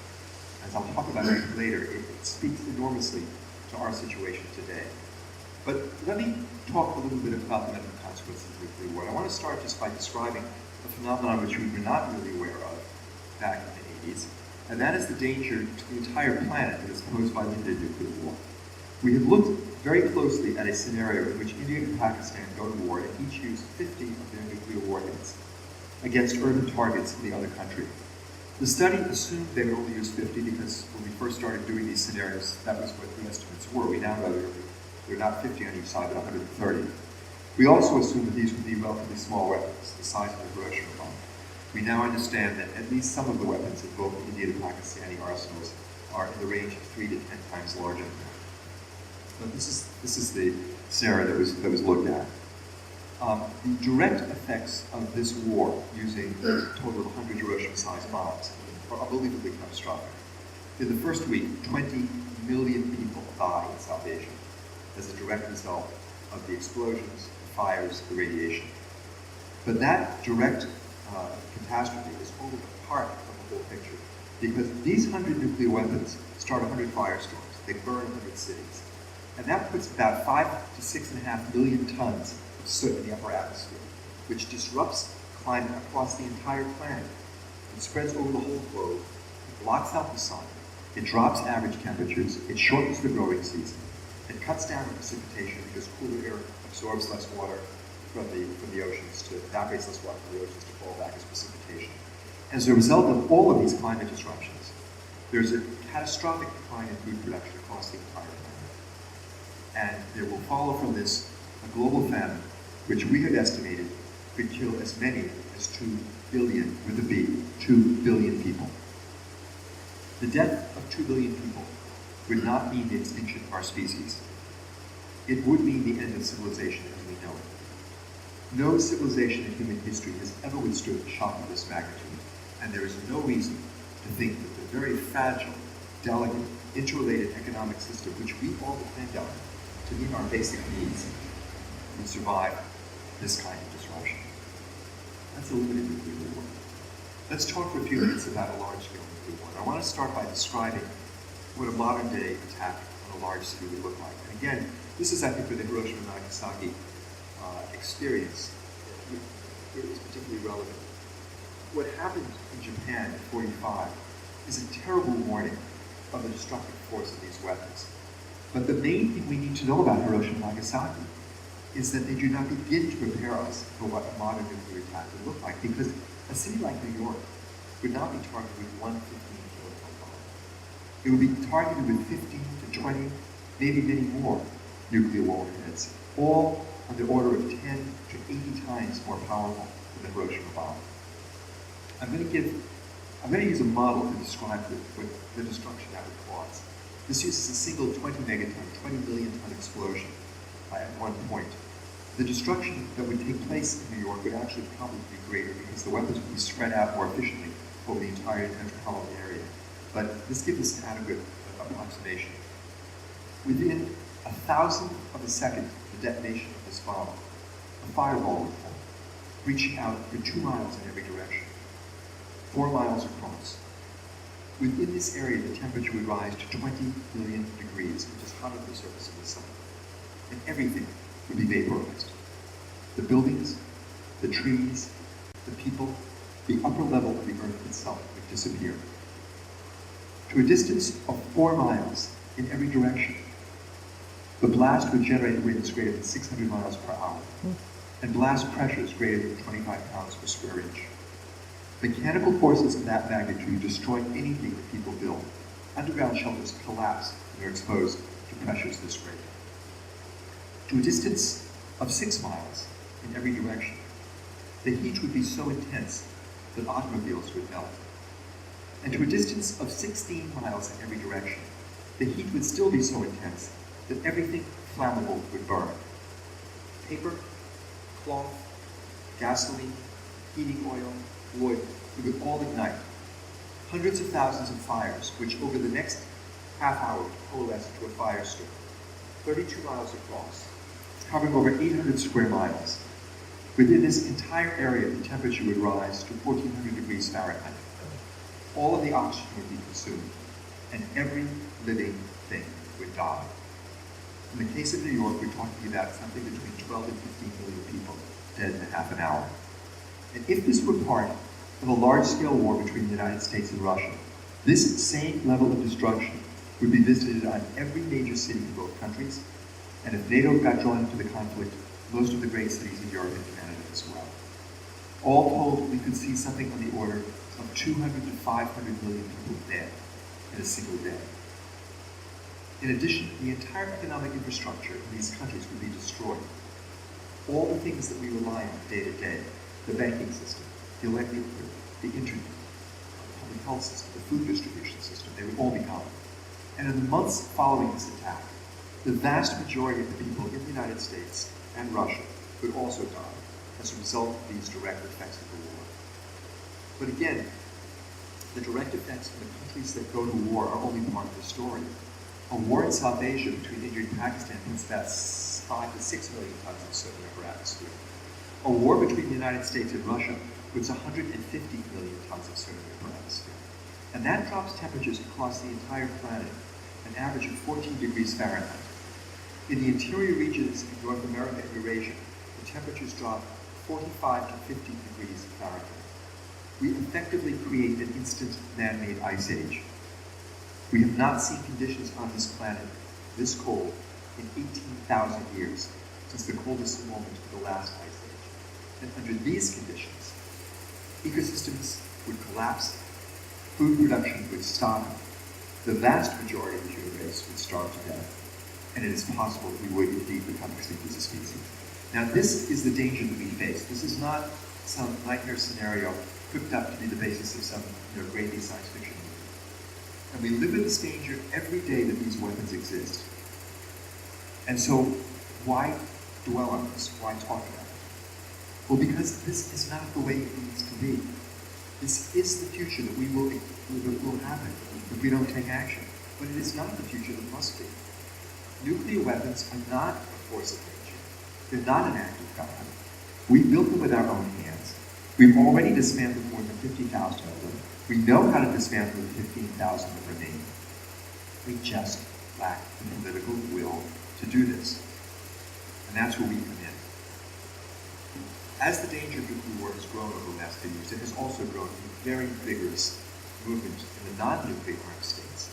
as I'll talk about it later, it speaks enormously to our situation today. But let me talk a little bit about the medical consequences of nuclear war. I want to start just by describing a phenomenon which we were not really aware of back in the 80s, and that is the danger to the entire planet that is posed by limited nuclear war. We have looked very closely at a scenario in which India and Pakistan go to war and each use 50 of their nuclear warheads against urban targets in the other country. The study assumed they would only use 50 because when we first started doing these scenarios, that was what the estimates were. We now know they're not 50 on each side, but 130. We also assumed that these would be relatively small weapons, the size of a Hiroshima bomb. We now understand that at least some of the weapons in both the Indian and Pakistani arsenals are in the range of 3 to 10 times larger than that. But this is the scenario that was looked at. The direct effects of this war using a total of 100 Hiroshima-sized bombs are unbelievably catastrophic. In the first week, 20 million people die in South Asia as a direct result of the explosions, the fires, the radiation. But that direct catastrophe is only a part of the whole picture, because these 100 nuclear weapons start 100 firestorms. They burn 100 cities. And that puts about 5 to 6.5 million tons of soot in the upper atmosphere, which disrupts climate across the entire planet. It spreads over the whole globe. It blocks out the sun. It drops average temperatures. It shortens the growing season. It cuts down the precipitation because cooler air absorbs less water from the oceans, evaporates less water from the oceans to fall back as precipitation. As a result of all of these climate disruptions, there's a catastrophic decline in food production across the entire planet. And there will follow from this a global famine, which we have estimated could kill as many as 2 billion, with a B, 2 billion people. The death of 2 billion people would not mean the extinction of our species. It would mean the end of civilization as we know it. No civilization in human history has ever withstood a shock of this magnitude, and there is no reason to think that the very fragile, delicate, interrelated economic system which we all depend on to meet our basic needs would survive this kind of disruption. That's a limited nuclear war. Let's talk for a few minutes about a large-scale nuclear war. I want to start by describing what a modern-day attack on a large scale would look like. And again, this is, I think, for the Hiroshima and Nagasaki experience, it is particularly relevant. What happened in Japan in 1945 is a terrible warning of the destructive force of these weapons. But the main thing we need to know about Hiroshima and Nagasaki is that they do not begin to prepare us for what a modern nuclear attack would look like, because a city like New York would not be targeted with one 15-kiloton bomb. It would be targeted with 15 to 20, maybe many more nuclear warheads, all on the order of 10 to 80 times more powerful than the Hiroshima bomb. I'm going to use a model to describe the destruction that would cause. This uses a single 20 megaton, 20 million ton explosion at one point. The destruction that would take place in New York would actually probably be greater because the weapons would be spread out more efficiently over the entire metropolitan area. But this gives us an adequate approximation. Within 1,000th of a second of the detonation of this bomb, a fireball would fall, reaching out for 2 miles in every direction, 4 miles across. Within this area, the temperature would rise to 20 million degrees, which is hotter than the surface of the sun. And everything would be vaporized. The buildings, the trees, the people, the upper level of the earth itself would disappear. To a distance of 4 miles in every direction, the blast would generate winds greater than 600 miles per hour, and blast pressures greater than 25 pounds per square inch. Mechanical forces of that magnitude destroy anything that people build. Underground shelters collapse when they're exposed to pressures this great. To a distance of 6 miles in every direction, the heat would be so intense that automobiles would melt. And to a distance of 16 miles in every direction, the heat would still be so intense that everything flammable would burn. Paper, cloth, gasoline, heating oil, wood, it would all ignite. Hundreds of thousands of fires, which over the next half hour would coalesce into a firestorm, 32 miles across, covering over 800 square miles. Within this entire area, the temperature would rise to 1,400 degrees Fahrenheit. All of the oxygen would be consumed, and every living thing would die. In the case of New York, we're talking about something between 12 and 15 million people dead in half an hour. And if this were part of a large-scale war between the United States and Russia, this same level of destruction would be visited on every major city in both countries, and if NATO got drawn into the conflict, most of the great cities in Europe and Canada as well. All told, we could see something on the order of 200 to 500 million people dead in a single day. In addition, the entire economic infrastructure in these countries would be destroyed. All the things that we rely on day to day, the banking system, the electric grid, the internet, the public health system, the food distribution system, they would all be gone. And in the months following this attack, the vast majority of the people in the United States and Russia would also die as a result of these direct effects of the war. But again, The direct effects of the countries that go to war are only part of the story. A war in South Asia between India and Pakistan puts about 5 to 6 million tons of soot in the upper atmosphere. A war between the United States and Russia puts 150 million tons of soot in the upper atmosphere. And that drops temperatures across the entire planet, an average of 14 degrees Fahrenheit. In the interior regions in North America and Eurasia, the temperatures drop 45 to 50 degrees Fahrenheit. We effectively create an instant man-made ice age. We have not seen conditions on this planet this cold in 18,000 years, since the coldest moment of the last ice age. And under these conditions, ecosystems would collapse, food production would stop, the vast majority of the human race would starve to death, and it is possible we would indeed become extinct as a species. Now, this is the danger that we face. This is not some nightmare scenario cooked up to be the basis of some gravy science fiction movie. And we live in this danger every day that these weapons exist. And so, why dwell on this? Why talk about it? Well, because this is not the way it needs to be. This is the future that will happen if we don't take action. But it is not the future that must be. Nuclear weapons are not a force of nature. They're not an act of God. We built them with our own hands. We've already dismantled more than 50,000 of them. We know how to dismantle the 15,000 that remain. We just lack the political will to do this. And that's where we come in. As the danger of nuclear war has grown over the last few years, it has also grown a very vigorous movement in the non-nuclear armed states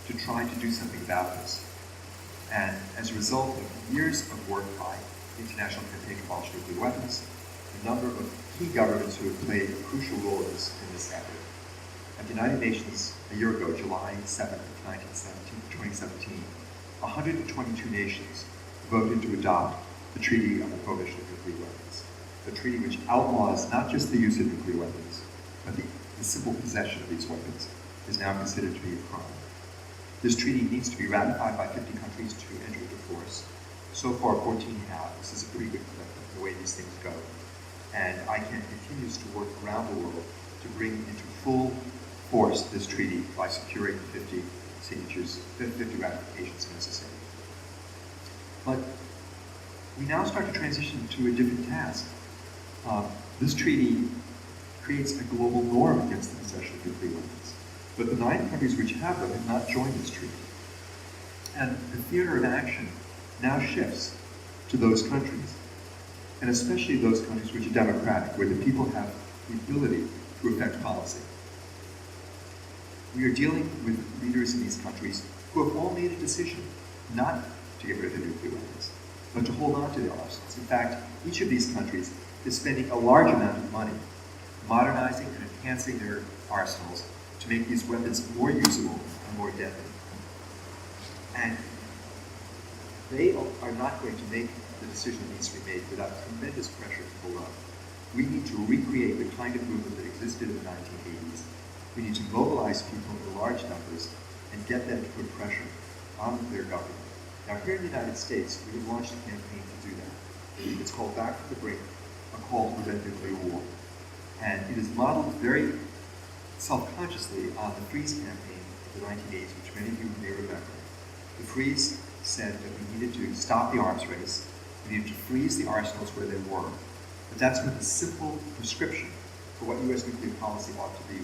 to try to do something about this. And as a result of years of work by the International Campaign to Abolish Nuclear Weapons, a number of key governments who have played a crucial role in this effort. At the United Nations a year ago, July 7th, 2017, 122 nations voted to adopt the Treaty on the Prohibition of Nuclear Weapons, a treaty which outlaws not just the use of nuclear weapons, but the simple possession of these weapons is now considered to be a crime. This treaty needs to be ratified by 50 countries to enter into force. So far, 14 have. This is a pretty good clip of the way these things go. And ICANN continues to work around the world to bring into full force this treaty by securing the 50 signatures, 50 ratifications necessary. But we now start to transition to a different task. This treaty creates a global norm against the possession of nuclear weapons. But the 9 countries which have them have not joined this treaty. And the theater of action now shifts to those countries, and especially those countries which are democratic, where the people have the ability to affect policy. We are dealing with leaders in these countries who have all made a decision not to get rid of their nuclear weapons, but to hold on to their arsenals. In fact, each of these countries is spending a large amount of money modernizing and enhancing their arsenals to make these weapons more usable and more deadly. And they are not going to make the decision that needs to be made without tremendous pressure from below. We need to recreate the kind of movement that existed in the 1980s. We need to mobilize people in large numbers and get them to put pressure on their government. Now, here in the United States, we have launched a campaign to do that. It's called Back from the Brink, a call to prevent nuclear war. And it is modeled very self-consciously on the Freeze campaign of the 1980s, which many of you may remember. The Freeze said that we needed to stop the arms race, we needed to freeze the arsenals where they were. But that's with a simple prescription for what U.S. nuclear policy ought to be.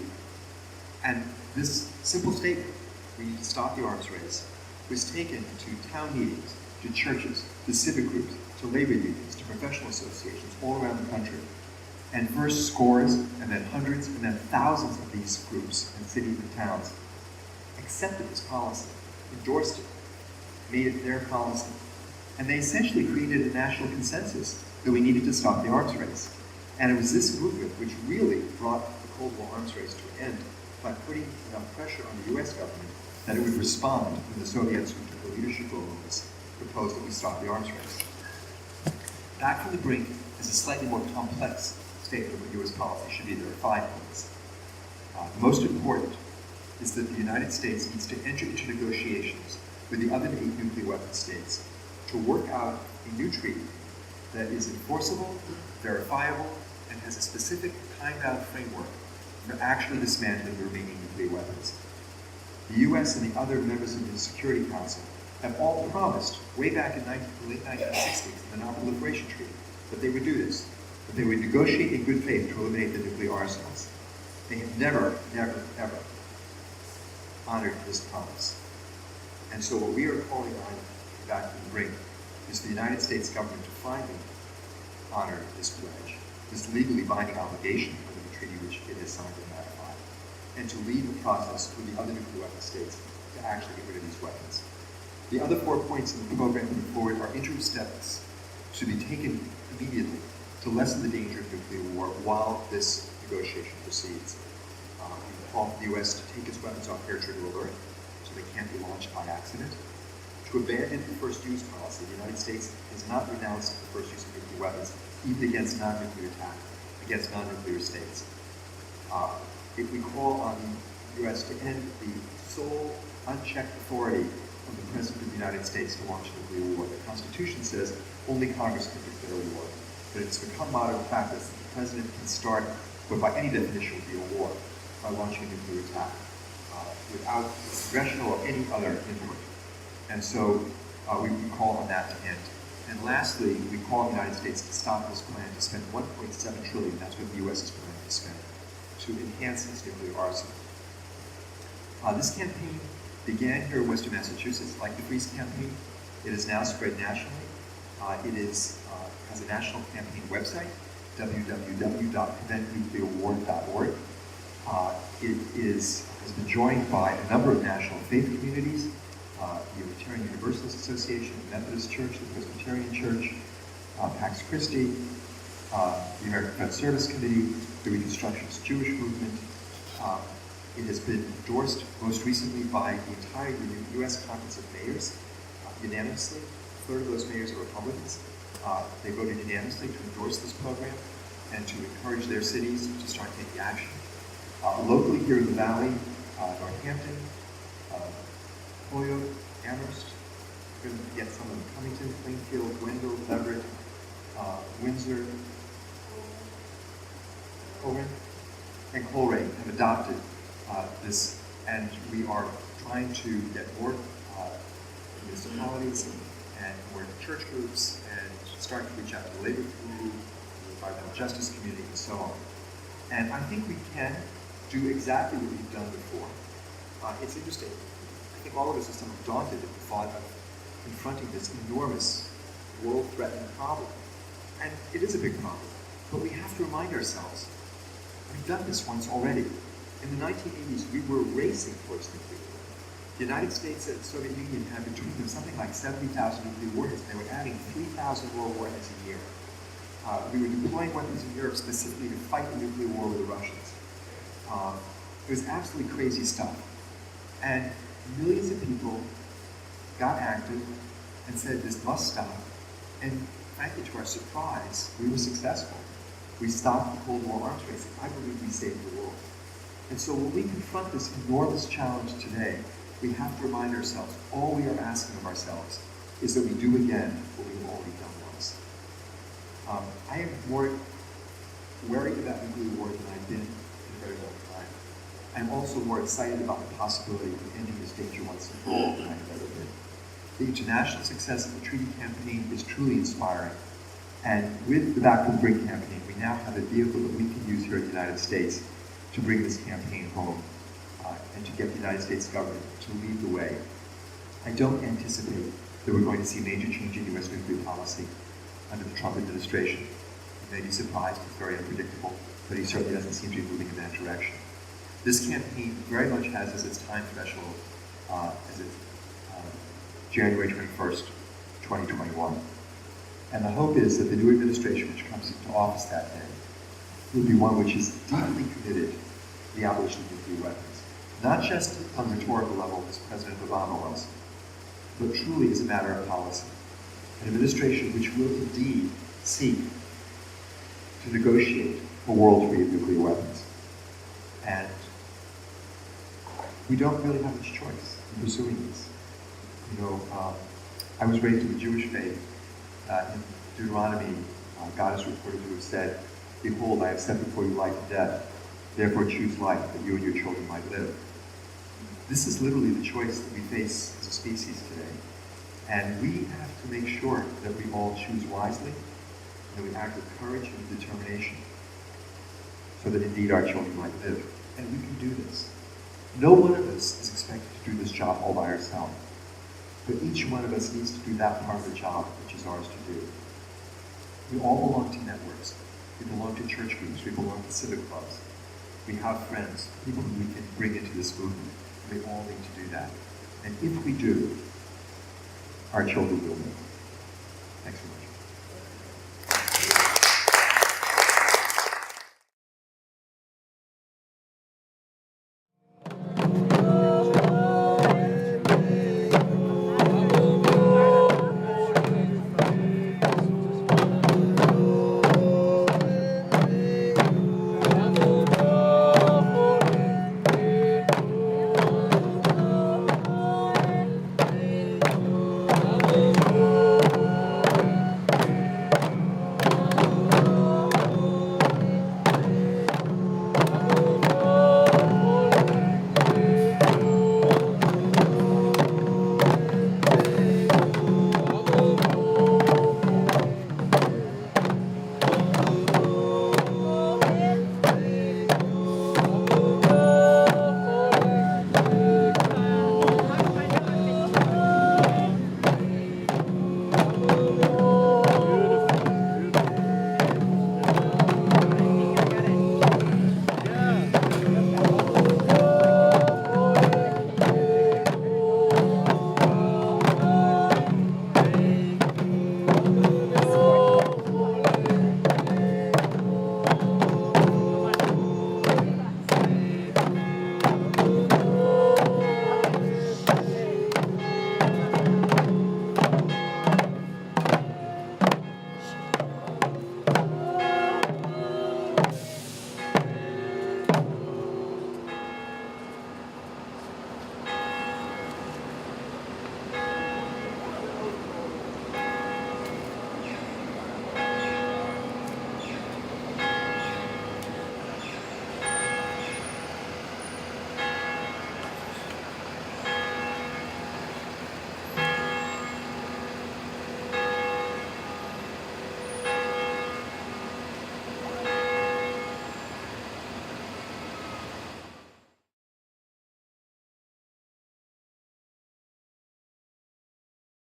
And this simple statement, we need to stop the arms race, was taken to town meetings, to churches, to civic groups, to labor unions, to professional associations all around the country. And first scores, and then hundreds, and then thousands of these groups and cities and towns accepted this policy, endorsed it, made it their policy. And they essentially created a national consensus that we needed to stop the arms race. And it was this movement which really brought the Cold War arms race to an end by putting enough pressure on the US government that it would respond when the Soviets, who took the leadership role in this, proposed that we stop the arms race. Back from the Brink is a slightly more complex statement of what US policy should be. There are 5 points. The most important is that the United States needs to enter into negotiations with the other 8 nuclear weapon states to work out a new treaty that is enforceable, verifiable, and has a specific time-bound framework for actually dismantling the remaining nuclear weapons. The US and the other members of the Security Council have all promised, way back in the late 1960s, in the Non-Proliferation Treaty, that they would do this, that they would negotiate in good faith to eliminate the nuclear arsenals. They have never, never, ever honored this promise. And so what we are calling on back to the brink is the United States government to finally honor this pledge, this legally binding obligation under the treaty which it has signed and ratified, and to lead the process with the other nuclear weapon states to actually get rid of these weapons. The other 4 points in the program put forward are interim steps to be taken immediately to lessen the danger of nuclear war while this negotiation proceeds. We call for the U.S. to take its weapons off air trigger alert so they can't be launched by accident, to abandon the first use policy. The United States has not renounced the first use of nuclear weapons, even against non-nuclear attack, against non-nuclear states. If we call on the U.S. to end the sole, unchecked authority of the President of the United States to launch nuclear war. The Constitution says only Congress can declare war, but it's become modern practice that the President can start what by any definition would be a war by launching a nuclear attack without congressional or any other input. And so we call on that to end. And lastly, we call on the United States to stop this plan to spend $1.7 trillion, that's what the U.S. is planning to spend, to enhance its nuclear arsenal. This campaign began here in Western Massachusetts, like the Freeze campaign. It has now spread nationally. It has a national campaign website, www.preventnuclearwar.org. It has been joined by a number of national faith communities, the Unitarian Universalist Association, the Methodist Church, the Presbyterian Church, Pax Christi, the American Fed Service Committee, the Reconstructionist Jewish Movement. It has been endorsed most recently by the entire U.S. Conference of Mayors unanimously. A third of those mayors are Republicans. They voted unanimously to endorse this program and to encourage their cities to start taking action. Locally here in the Valley, Northampton, Holyoke, Amherst, we're going to get some of them, Cummington, Plainfield, Wendell, Everett, Windsor, Corinth, and Coleraine have adopted this, and we are trying to get more municipalities and more church groups and start to reach out to the labor community, the environmental justice community, and so on. And I think we can do exactly what we've done before. It's interesting. I think all of us are somewhat daunted at the thought of confronting this enormous world-threatening problem. And it is a big problem, but we have to remind ourselves, we've done this once already. In the 1980s, we were racing towards nuclear war. The United States and the Soviet Union had between them something like 70,000 nuclear warheads. They were adding 3,000 more warheads a year. We were deploying weapons in Europe specifically to fight the nuclear war with the Russians. It was absolutely crazy stuff. And millions of people got active and said this must stop. And frankly, to our surprise, we were successful. We stopped the Cold War arms race. I believe we saved the world. And so when we confront this enormous challenge today, we have to remind ourselves, all we are asking of ourselves is that we do again what we have already done once. I am more worried about nuclear war than I've been in a very long time. I'm also more excited about the possibility of ending this danger once and for all than I've ever been. The international success of the treaty campaign is truly inspiring. And with the Back to the Brink campaign, we now have a vehicle that we can use here in the United States to bring this campaign home and to get the United States government to lead the way. I don't anticipate that we're going to see a major change in U.S. nuclear policy under the Trump administration. You may be surprised, it's very unpredictable, but he certainly doesn't seem to be moving in that direction. This campaign very much has as its time threshold as its January 21st, 2021. And the hope is that the new administration, which comes into office that day, will be one which is deeply committed to the abolition of nuclear weapons. Not just on the rhetorical level, as President Obama was, but truly as a matter of policy. An administration which will indeed seek to negotiate a world free of nuclear weapons. And we don't really have much choice in pursuing this. You know, I was raised in the Jewish faith. In Deuteronomy, God is reported to have said, "Behold, I have set before you life and death, Therefore choose life that you and your children might live. This is literally the choice that we face as a species today. And we have to make sure that we all choose wisely, that we act with courage and determination, so that indeed our children might live. And we can do this. No one of us is expected to do this job all by ourselves. But each one of us needs to do that part of the job which is ours to do. We all belong to networks. We belong to church groups. We belong to civic clubs. We have friends, people who we can bring into this movement. We all need to do that. And if we do, our children will live. Thanks so much.